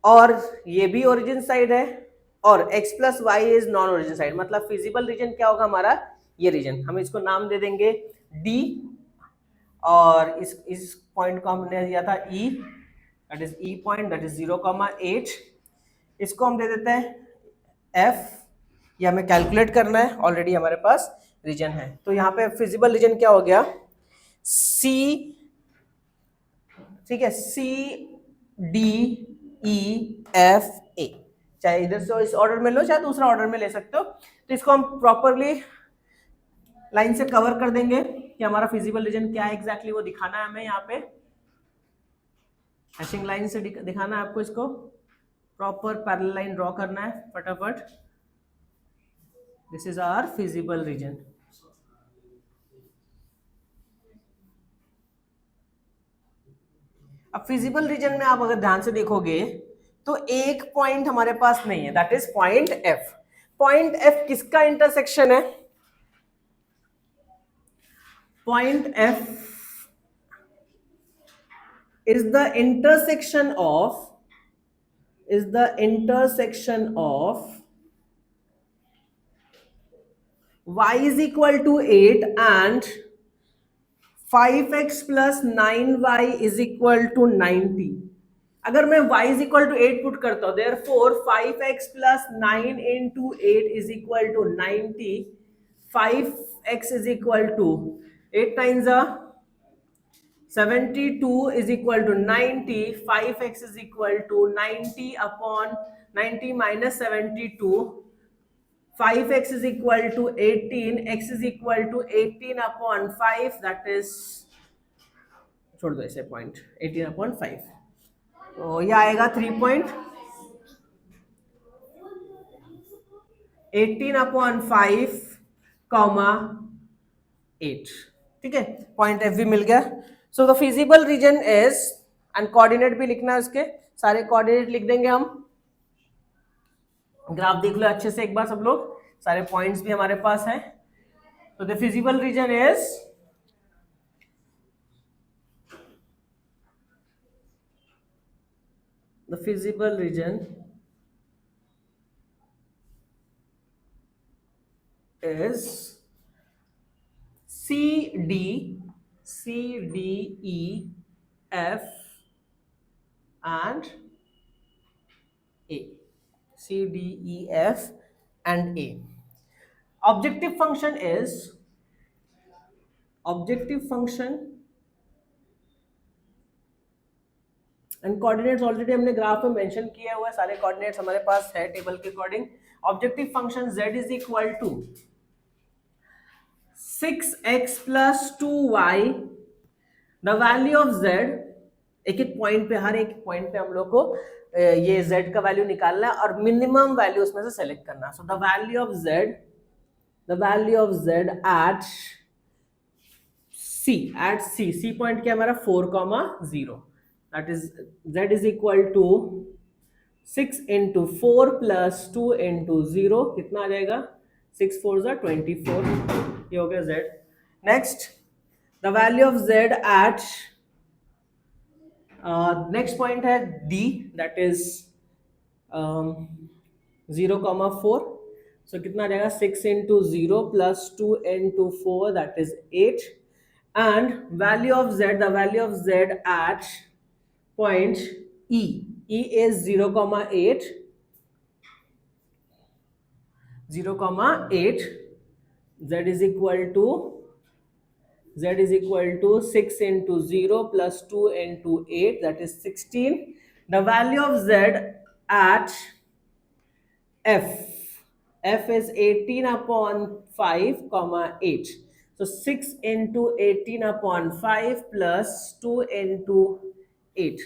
और ये भी ओरिजिन साइड है, और x plus y is non origin side, मतलब फिजिबल रीजन क्या होगा हमारा, ये रीजन, हम इसको नाम दे देंगे D, और इस पॉइंट को हमने दिया था E, that is E point, that is 0,8, इसको हम दे देते हैं F, ये हमें कैलकुलेट करना है, ऑलरेडी हमारे पास रीजन है, तो यहाँ पे फिजिबल रीजन क्या हो गया C, ठीक है, C D E F A, चाहे इधर से इस ऑर्डर में लो चाहे दूसरा ऑर्डर में ले सकते हो, तो इसको हम प्रॉपरली लाइन से कवर कर देंगे कि हमारा फिजिबल रीजन क्या है एग्जैक्टली, वो दिखाना है हमें यहाँ पे, हैशिंग लाइन से दिखाना है आपको, इसको प्रॉपर पैरेलल लाइन ड्रॉ करना है फटाफट। This is our feasible region. अब फिजिबल रीजन में आप अगर ध्यान से देखोगे तो एक पॉइंट हमारे पास नहीं है, that is point F. Point F किसका इंटरसेक्शन है? Point F is the intersection of y is equal to 8 and 5x plus 9y is equal to 90। अगर मैं y is equal to 8 put करता हूं, therefore 5x plus 9 into 8 is equal to 90। 5x is equal to 8 times 72 is equal to 90। 5x is equal to 90 upon 90 minus 72। 5x is equal to 18, x is equal to 18 upon 5, that is, छोड़ दो ऐसे point, 18 upon 5, तो यह आएगा 3.18 upon 5, 8। ठीक है, point F भी मिल गया। So the feasible region is, and coordinate भी लिखना है, उसके सारे कोऑर्डिनेट लिख देंगे हम। ग्राफ देख लो अच्छे से एक बार सब लोग, सारे पॉइंट्स भी हमारे पास हैं। तो the feasible region is CD, E, F and A। C, D, E, F and A। Objective function and coordinates already हमने ग्राफ में मेंशन किया हुआ है, सारे कोऑर्डिनेट्स हमारे पास है टेबल के अकॉर्डिंग। Objective function z is equal to 6x plus 2y। The value of z, एक एक पॉइंट पे, हर एक पॉइंट पे हम लोग को ये z का वैल्यू निकालना है और मिनिमम वैल्यू उसमें से सेलेक्ट करना। So the value of z at C point क्या हमारा 4,0, that is z is equal to 6 into 4 plus 2 into 0, कितना आ जाएगा? 6 4 जा 24, ये हो गया z। Next the value of z at next point है D, दैट इज 0,4। सो कितना आ जाएगा? 6 into 0 plus 2 into 4, that is 8। and value of z, the value of z at point E is 0,8, 0,8। z is equal to 6 into 0 plus 2 into 8, that is 16। the value of z at f is 18 upon 5, 8। so 6 into 18 upon 5 plus 2 into 8,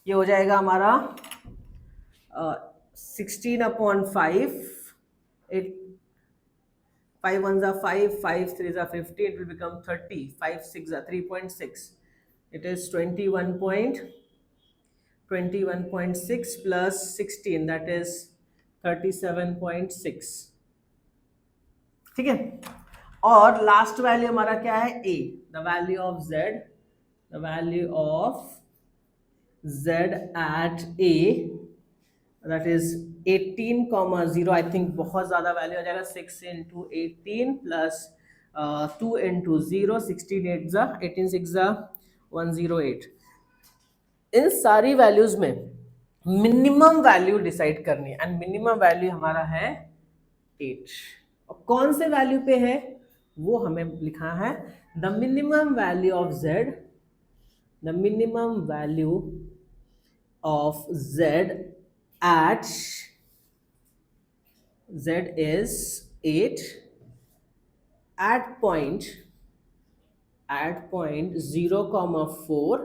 ये हो जाएगा हमारा 16 upon 5, 5 1 जा 5, 5 3 जा 50, it will become 30, 5 6 जा 3.6, it is 21.6 plus 16, that is 37.6। ठीक है, और लास्ट वैल्यू हमारा क्या है? A, the value of z at A, that is 18,0। I think बहुत ज्यादा वैल्यू आ जाएगा, 6 into 18 plus 2 into 0, 16 8 जा 18 6 जा 108। इन सारी वैल्यूज में मिनिमम वैल्यू डिसाइड करनी है, एंड मिनिमम वैल्यू हमारा है 8। और कौन से वैल्यू पे है वो हमें लिखा है, the minimum value of z, the minimum value of z at z is 8 at point 0,4,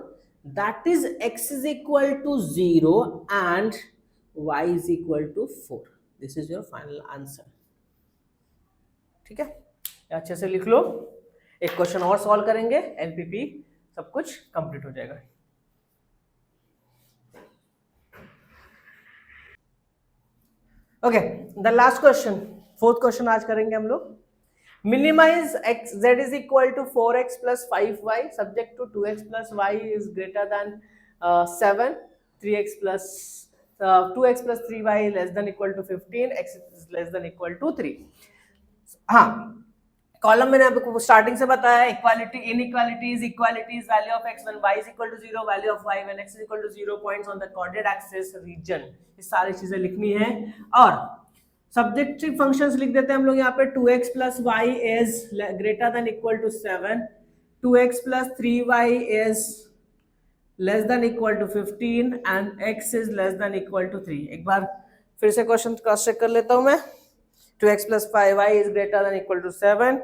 that is x is equal to 0 and y is equal to 4. This is your final answer. ठीक है, अच्छे से लिख लो. एक question और solve करेंगे, LPP सब कुछ कंप्लीट हो जाएगा. Okay, the last question, fourth question आज करेंगे हम लोग. Minimise x z is equal to 4x plus 5y subject to 2x plus y is greater than 7, 3x plus 2x plus 3y less than equal to 15, x is less than equal to 3. हाँ, column मैंने आपको starting से बताया, equality inequalities, equalities, value of x when y is equal to 0, value of y when x is equal to 0, points on the coordinate axis, region, ये सारी चीजें लिखनी है. और सब्जेक्टिव फंक्शंस लिख देते हैं हम लोग यहाँ पे. 2x plus y is greater than equal to 7, 2x plus 3y is less than equal to 15 and x is less than equal to 3. एक बार फिर से क्वेश्चन क्रॉस चेक कर लेता हूं मैं. 2x plus 5y is greater than equal to 7,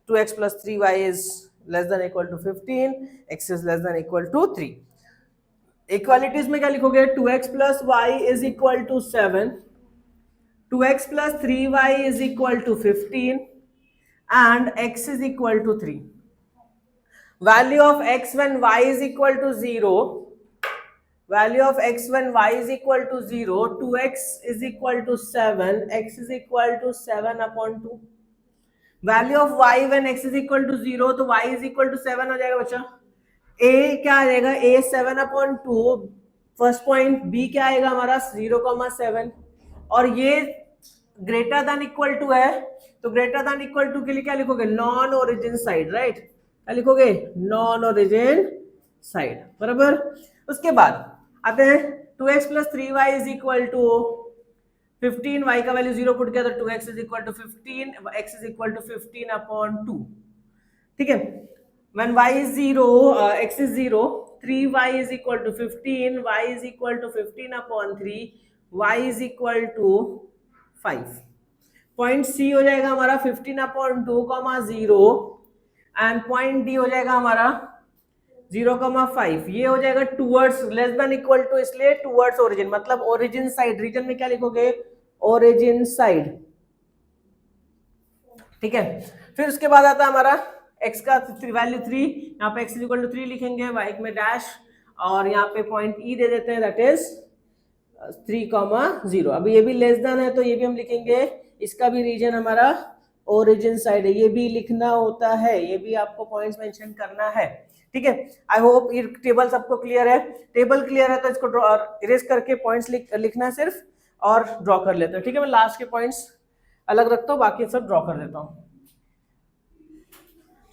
2x plus 3y is less than equal to 15, x is less than equal to 3. Equalities में क्या लिखोगे? 2x plus y is equal to 7, 2x plus 3y is equal to 15 and x is equal to 3. Value of x when y is equal to 0, value of x when y is equal to 0, 2x is equal to 7, x is equal to 7 upon 2. Value of y when x is equal to 0, तो y is equal to 7 हो जाएगा बच्चा. a क्या आ जाएगा? a 7 upon 2, first point. b क्या आएगा हमारा? 0,7. और ये ग्रेटर देन इक्वल टू है, तो ग्रेटर देन इक्वल टू के लिए क्या लिखोगे? Non origin side, right? क्या लिखोगे? नॉन ओरिजिन साइड, बराबर. उसके बाद आते हैं 2x plus 3y is equal to 15, y का वैल्यू 0 पुट किया तो 2x is equal to 15, x is equal to 15 upon 2. ठीक है, when y is 0, x is 0, 3y is equal to 15, y is equal to 15 upon 3, y is equal to 5. Point C हो जाएगा हमारा 15 upon 2, 0 and point D हो जाएगा हमारा 0,5. ये हो जाएगा towards less than equal to, इसलिए टूवर्ड्स ओरिजिन, मतलब ओरिजिन साइड. रीजन में क्या लिखोगे? Origin side. ठीक है, फिर उसके बाद आता है हमारा x का वैल्यू 3, यहाँ पे x इज इक्वल टू 3 लिखेंगे, y में डैश, और यहाँ पे पॉइंट ई दे देते हैं, दैट इज 3,0. अभी ये भी लेस देन है तो ये भी हम लिखेंगे. इसका भी रीजन हमारा ओरिजिन साइड है, ये भी लिखना होता है, ये भी आपको पॉइंट्स मेंशन करना है. ठीक है, आई होप ये टेबल सबको क्लियर है. टेबल क्लियर है तो इसको ड्रॉ इरेज करके पॉइंट्स लिखना है सिर्फ, और ड्रॉ कर लेते हैं. ठीक है, मैं लास्ट के पॉइंट्स अलग रखता हूँ, बाकी सब ड्रॉ कर देता हूँ.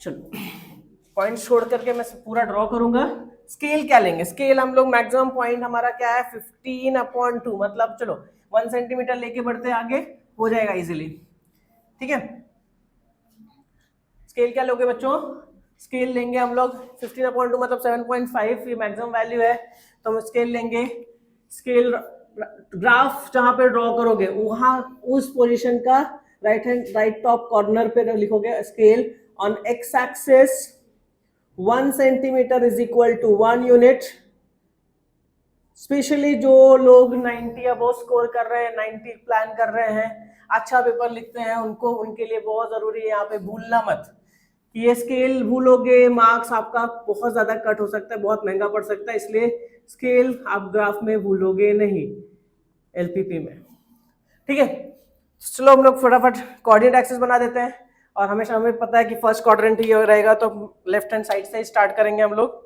चलो, पॉइंट्स छोड़ करके मैं पूरा ड्रॉ करूंगा. स्केल क्या लेंगे? स्केल हम लोग मैक्सिमम पॉइंट हमारा क्या है? 15/2, मतलब चलो 1 सेंटीमीटर लेके बढ़ते आगे, हो जाएगा इजीली. ठीक है, स्केल क्या लोगे बच्चों? स्केल लेंगे हम लोग 15/2 मतलब 7.5, ये मैक्सिमम वैल्यू है, तो हम स्केल लेंगे. स्केल ग्राफ जहां पे ड्रॉ करोगे वहां उस पोजीशन का राइट टॉप कॉर्नर पे लिखोगे scale. On x axis 1 centimetre is equal to 1 unit. Specially जो लोग 90 अबव स्कोर कर रहे हैं, 90 प्लान कर रहे हैं, अच्छा पेपर लिखते हैं, उनको उनके लिए बहुत जरूरी है यहाँ पे भूलना मत. ये स्केल भूलोगे मार्क्स आपका बहुत ज्यादा कट हो सकता है, बहुत महंगा पड़ सकता है, इसलिए स्केल आप ग्राफ में भूलोगे नहीं एलपीपी में. ठीक है, चलो हम लोग फटाफट कोऑर्डिनेट एक्सिस बना देते हैं. और हमेशा हमें पता है कि फर्स्ट क्वाड्रेंट ही रहेगा, तो लेफ्ट हैंड साइड से स्टार्ट करेंगे हम लोग.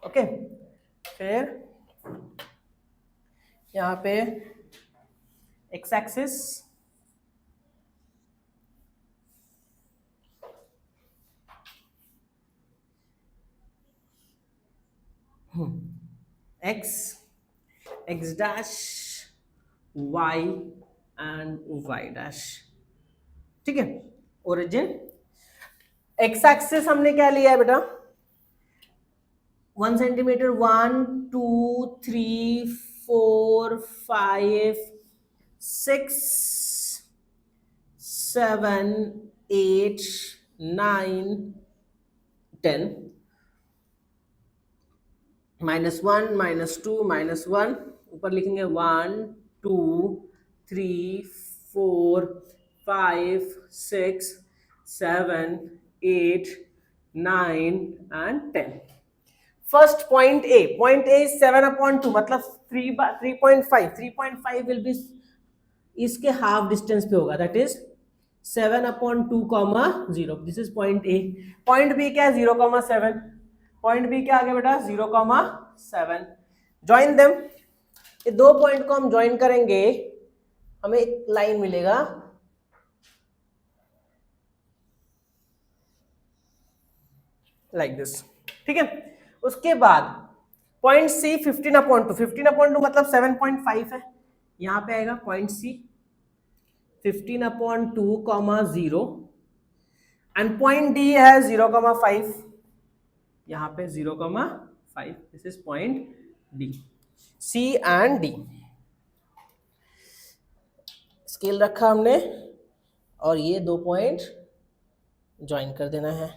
ओके, फिर यहाँ पे x axis, x dash, y and y dash. ठीक है, ओरिजिन. एक्स एक्सिस हमने क्या लिया है बेटा? 1 सेंटीमीटर, 1 2 3 4 5 6 7 8 9 10 -1 -2 -1 ऊपर लिखेंगे 1 2 3 4 5 6 7 8 9 and 10. First point A is 7/2 मतलब 3.5 3.5 will be इसके हाफ डिस्टेंस पे होगा, that is 7/2, 0. This is point A. Point B क्या है 0,7. पॉइंट बी क्या आ गया बेटा 0,7. Join them. ये दो पॉइंट को हम ज्वाइन करेंगे, हमें एक लाइन मिलेगा लाइक दिस. ठीक है. उसके बाद पॉइंट सी 15/2. 15/2 मतलब 7.5 है. यहां पे आएगा point C 15/2, 0 and point D है 0,5. यहां पे 0,5. This is point D. C and D scale रखा हमने और ये दो पॉइंट ज्वाइन कर देना है.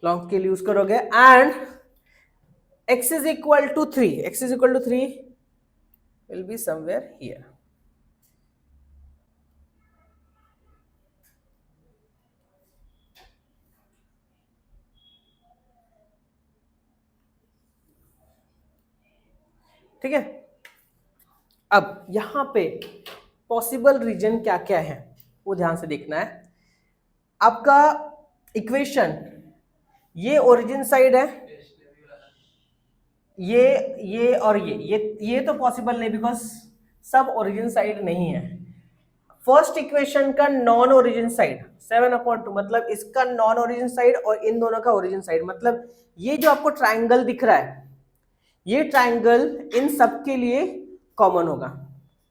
लॉन्ग स्केल यूज करोगे and x is equal to 3. X is equal to 3 will be somewhere here. ठीक है. अब यहां पे पॉसिबल रीजन क्या क्या है वो ध्यान से देखना है. आपका इक्वेशन ये ओरिजिन साइड है, ये और ये तो पॉसिबल नहीं बिकॉज सब ओरिजिन साइड नहीं है. फर्स्ट इक्वेशन का नॉन ओरिजिन साइड 7/2 मतलब इसका नॉन ओरिजिन साइड और इन दोनों का ओरिजिन साइड मतलब ये जो आपको ट्राइंगल दिख रहा है ये ट्राइंगल इन सब के लिए कॉमन होगा.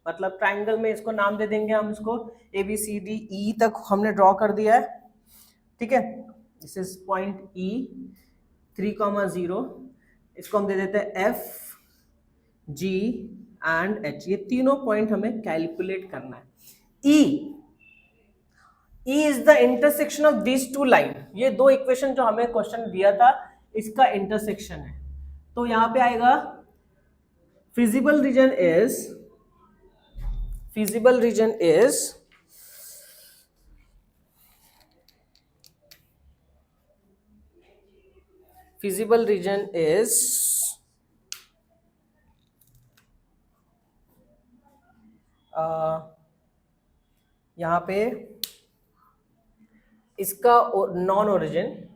मतलब ट्राइंगल में इसको नाम दे देंगे हम, इसको ABCDE तक हमने ड्रॉ कर दिया है. ठीक है. This is point E 3,0. इसको हम दे देते हैं F G एंड H. ये तीनों पॉइंट हमें कैलकुलेट करना है. E is the intersection of this two line. ये दो इक्वेशन जो हमें क्वेश्चन दिया था इसका इंटरसेक्शन है. तो यहां पे आएगा फिजिबल रीजन इज यहां पे इसका नॉन ओरिजिन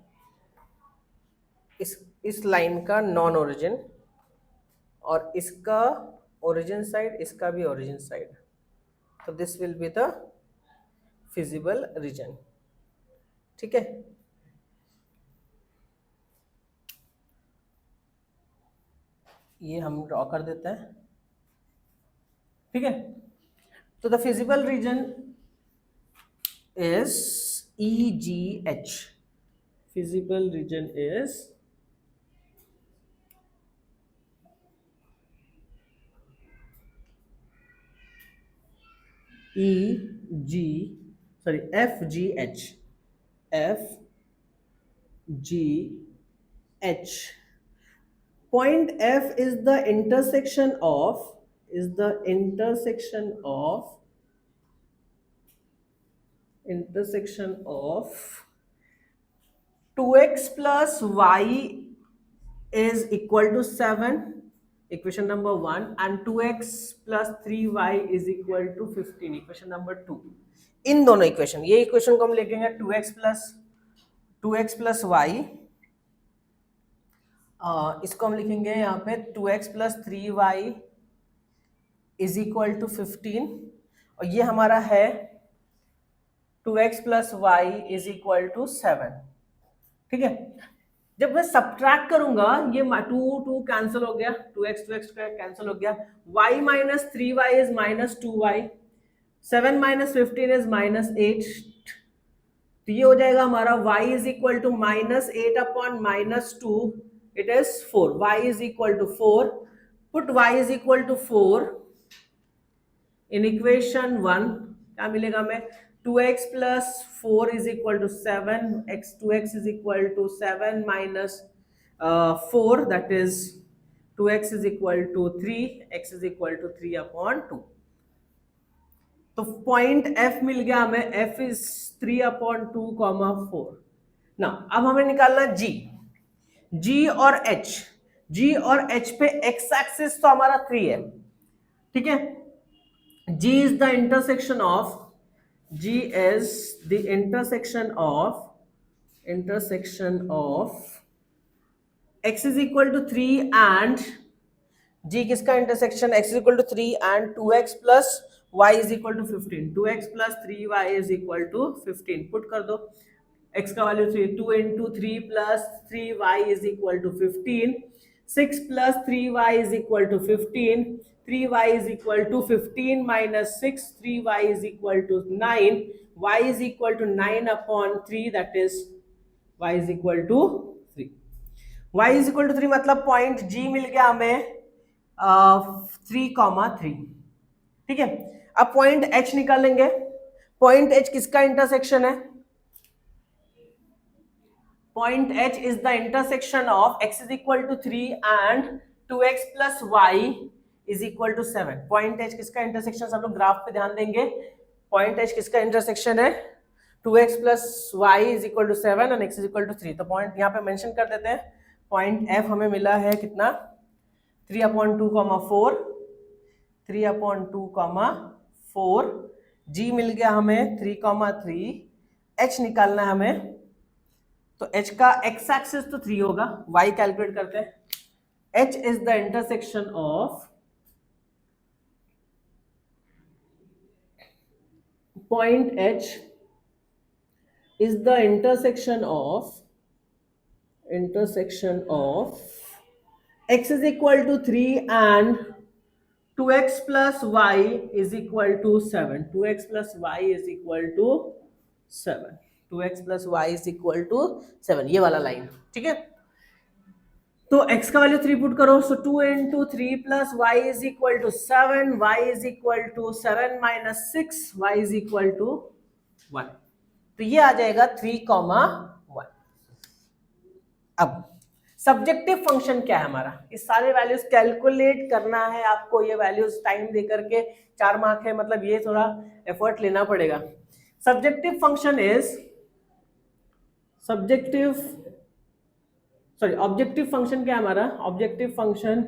इस लाइन का नॉन ओरिजिन और इसका ओरिजिन साइड इसका भी ओरिजिन साइड. तो this will be the feasible region. ठीक है. ये हम ड्रॉ कर देते हैं. ठीक है. तो the feasible region is EGH. Feasible region is FGH. Point F is the intersection of 2x plus y is equal to 7, equation number 1, and 2x plus 3y is equal to 15, equation number 2. इन दोनों equation, ये equation को हम लिखेंगे 2x plus y, इसको हम लिखेंगे यहाँ पे 2x plus 3y is equal to 15 और ये हमारा है 2x plus y is equal to 7. ठीक है. जब मैं सब्ट्रैक्ट करूंगा ये 2 कैंसिल हो गया, 2x कैंसिल हो गया, y minus 3y is minus 2y, 7 minus 15 is minus 8. तो ये हो जाएगा हमारा y is equal to minus 8 upon minus 2, it is 4. y is equal to 4. Put y is equal to 4 in equation 1 क्या मिलेगा हमें, 2x plus 4 is equal to 7, x 2x is equal to 7 minus 4 that is 2x is equal to 3, x is equal to 3 upon 2। तो point f मिल गया हमें, f is 3 upon 2 comma 4। ना अब हमें निकालना g और h पे x एक्सिस तो हमारा 3 है, ठीक है। G is the intersection of x is equal to 3 and G किसका intersection, x is equal to 3 and 2x plus y is equal to 15, 2x plus 3y is equal to 15, put कर दो, x का value 3, 2 into 3 plus 3y is equal to 15, 6 plus 3y is equal to 15, 3y is equal to 15 minus 6, 3y is equal to 9, y is equal to 9 upon 3 that is y is equal to 3, y is equal to 3 मतलब point G मिल गया हमें 3,3, ठीक है। अब point H निकालेंगे, point H किसका intersection है, point H is the intersection of x is equal to 3 and 2x plus y is equal to 7। point H किसका इंटरसेक्शन, सब लोग ग्राफ पे ध्यान देंगे, point H किसका इंटरसेक्शन है, 2x plus y is equal to 7 and x is equal to 3। तो point यहाँ पे मेंशन कर देते हैं, पॉइंट F हमें मिला है कितना, 3 upon 2 comma 4, 3 upon 2 comma 4, G मिल गया हमें 3,3, H निकालना है हमें, तो H का x एक्सिस तो 3 होगा, y कैलकुलेट करते हैं, H is the intersection of point H is the intersection of x is equal to 3 and 2x plus y is equal to 7, 2x plus y is equal to 7, 2x plus y is equal to 7, ये वाला line, ठीक है। तो x का value 3 put करो, सो 2 into 3 plus y is equal to 7, y is equal to 7 minus 6, y is equal to 1, तो ये आ जाएगा 3,1। अब सब्जेक्टिव फंक्शन क्या है हमारा, इस सारे वैल्यूज कैलकुलेट करना है आपको, ये वैल्यूज टाइम दे करके 4 मार्क है, मतलब ये थोड़ा एफर्ट लेना पड़ेगा। Subjective function is objective function क्या है हमारा, objective function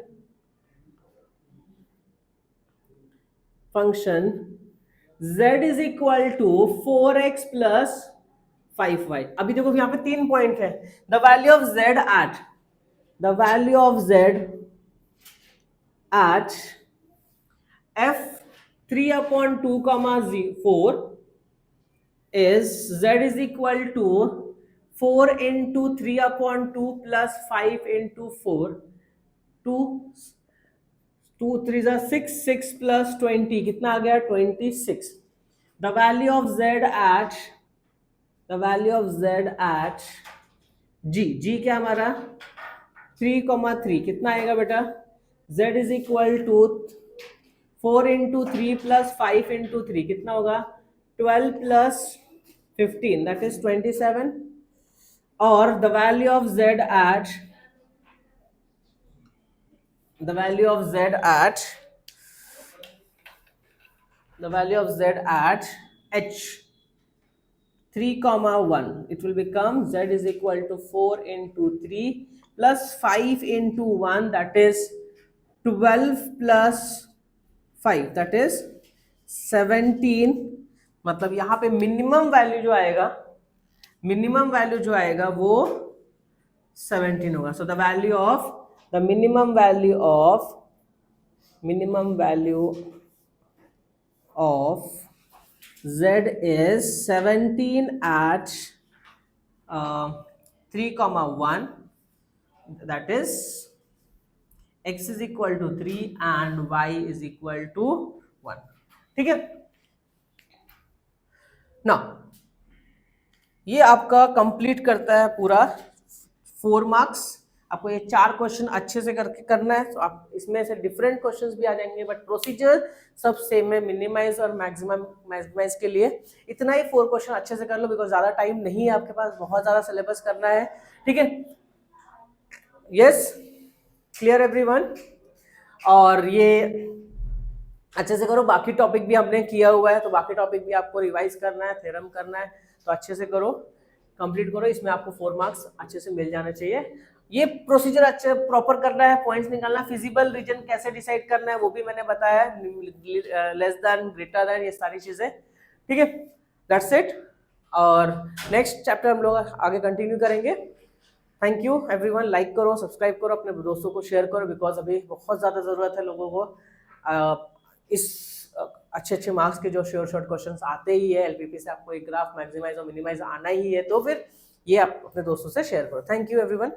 z is equal to 4x plus 5y। अभी देखो यहाँ पे 3 पॉइंट है, the value of z at f 3 upon 2 comma 4 is z is equal to 4 into 3 upon 2 plus 5 into 4, 2 3 is 6, 6 plus 20 कितना आ गया 26। the value of z at g क्या हमारा 3,3 कितना आएगा बेटा, z is equal to 4 into 3 plus 5 into 3 कितना होगा 12 plus 15 that is 27, और the value of z at h 3,1, it will become z is equal to 4 into 3 plus 5 into 1 that is 12 plus 5 that is 17, मतलब यहाँ पे minimum value जो आएगा वो 17 होगा। So the minimum value of z is 17 at 3,1, that is x is equal to 3 and y is equal to 1, ठीक है ना। ये आपका कंप्लीट करता है पूरा 4 मार्क्स। आपको ये 4 क्वेश्चन अच्छे से करके करना है। तो आप इसमें से डिफरेंट क्वेश्चंस भी आ जाएंगे, बट प्रोसीजर सब सेम है मिनिमाइज और मैक्सिमाइज के लिए। इतना ही 4 क्वेश्चन अच्छे से कर लो, बिकॉज ज्यादा टाइम नहीं है आपके पास, बहुत ज्यादा सिलेबस करना है, ठीक है। Yes, clear everyone? और ये अच्छे से करो, बाकी टॉपिक भी हमने किया हुआ है, तो बाकी टॉपिक भी आपको रिवाइज करना है, थ्योरम करना है, तो अच्छे से करो, कंप्लीट करो। इसमें आपको 4 मार्क्स अच्छे से मिल जाने चाहिए। ये प्रोसीजर अच्छे प्रॉपर करना है, पॉइंट्स निकालना, फिजिबल रीजन कैसे डिसाइड करना है वो भी मैंने बताया, लेस देन, ग्रेटर देन, ये सारी चीजें, ठीक है। That's it. और नेक्स्ट चैप्टर हम लोग आगे कंटिन्यू करेंगे। Thank you everyone. लाइक करो, सब्सक्राइब करो, अपने दोस्तों को शेयर करो, बिकॉज अभी बहुत ज़्यादा ज़रूरत है लोगों को इस अच्छे अच्छे मार्क्स के जो श्योर शॉर्ट क्वेश्चंस आते ही है एलपीपी से, आपको एक ग्राफ मैक्सिमाइज और मिनिमाइज आना ही है, तो फिर ये आप अपने दोस्तों से शेयर करो। Thank you everyone.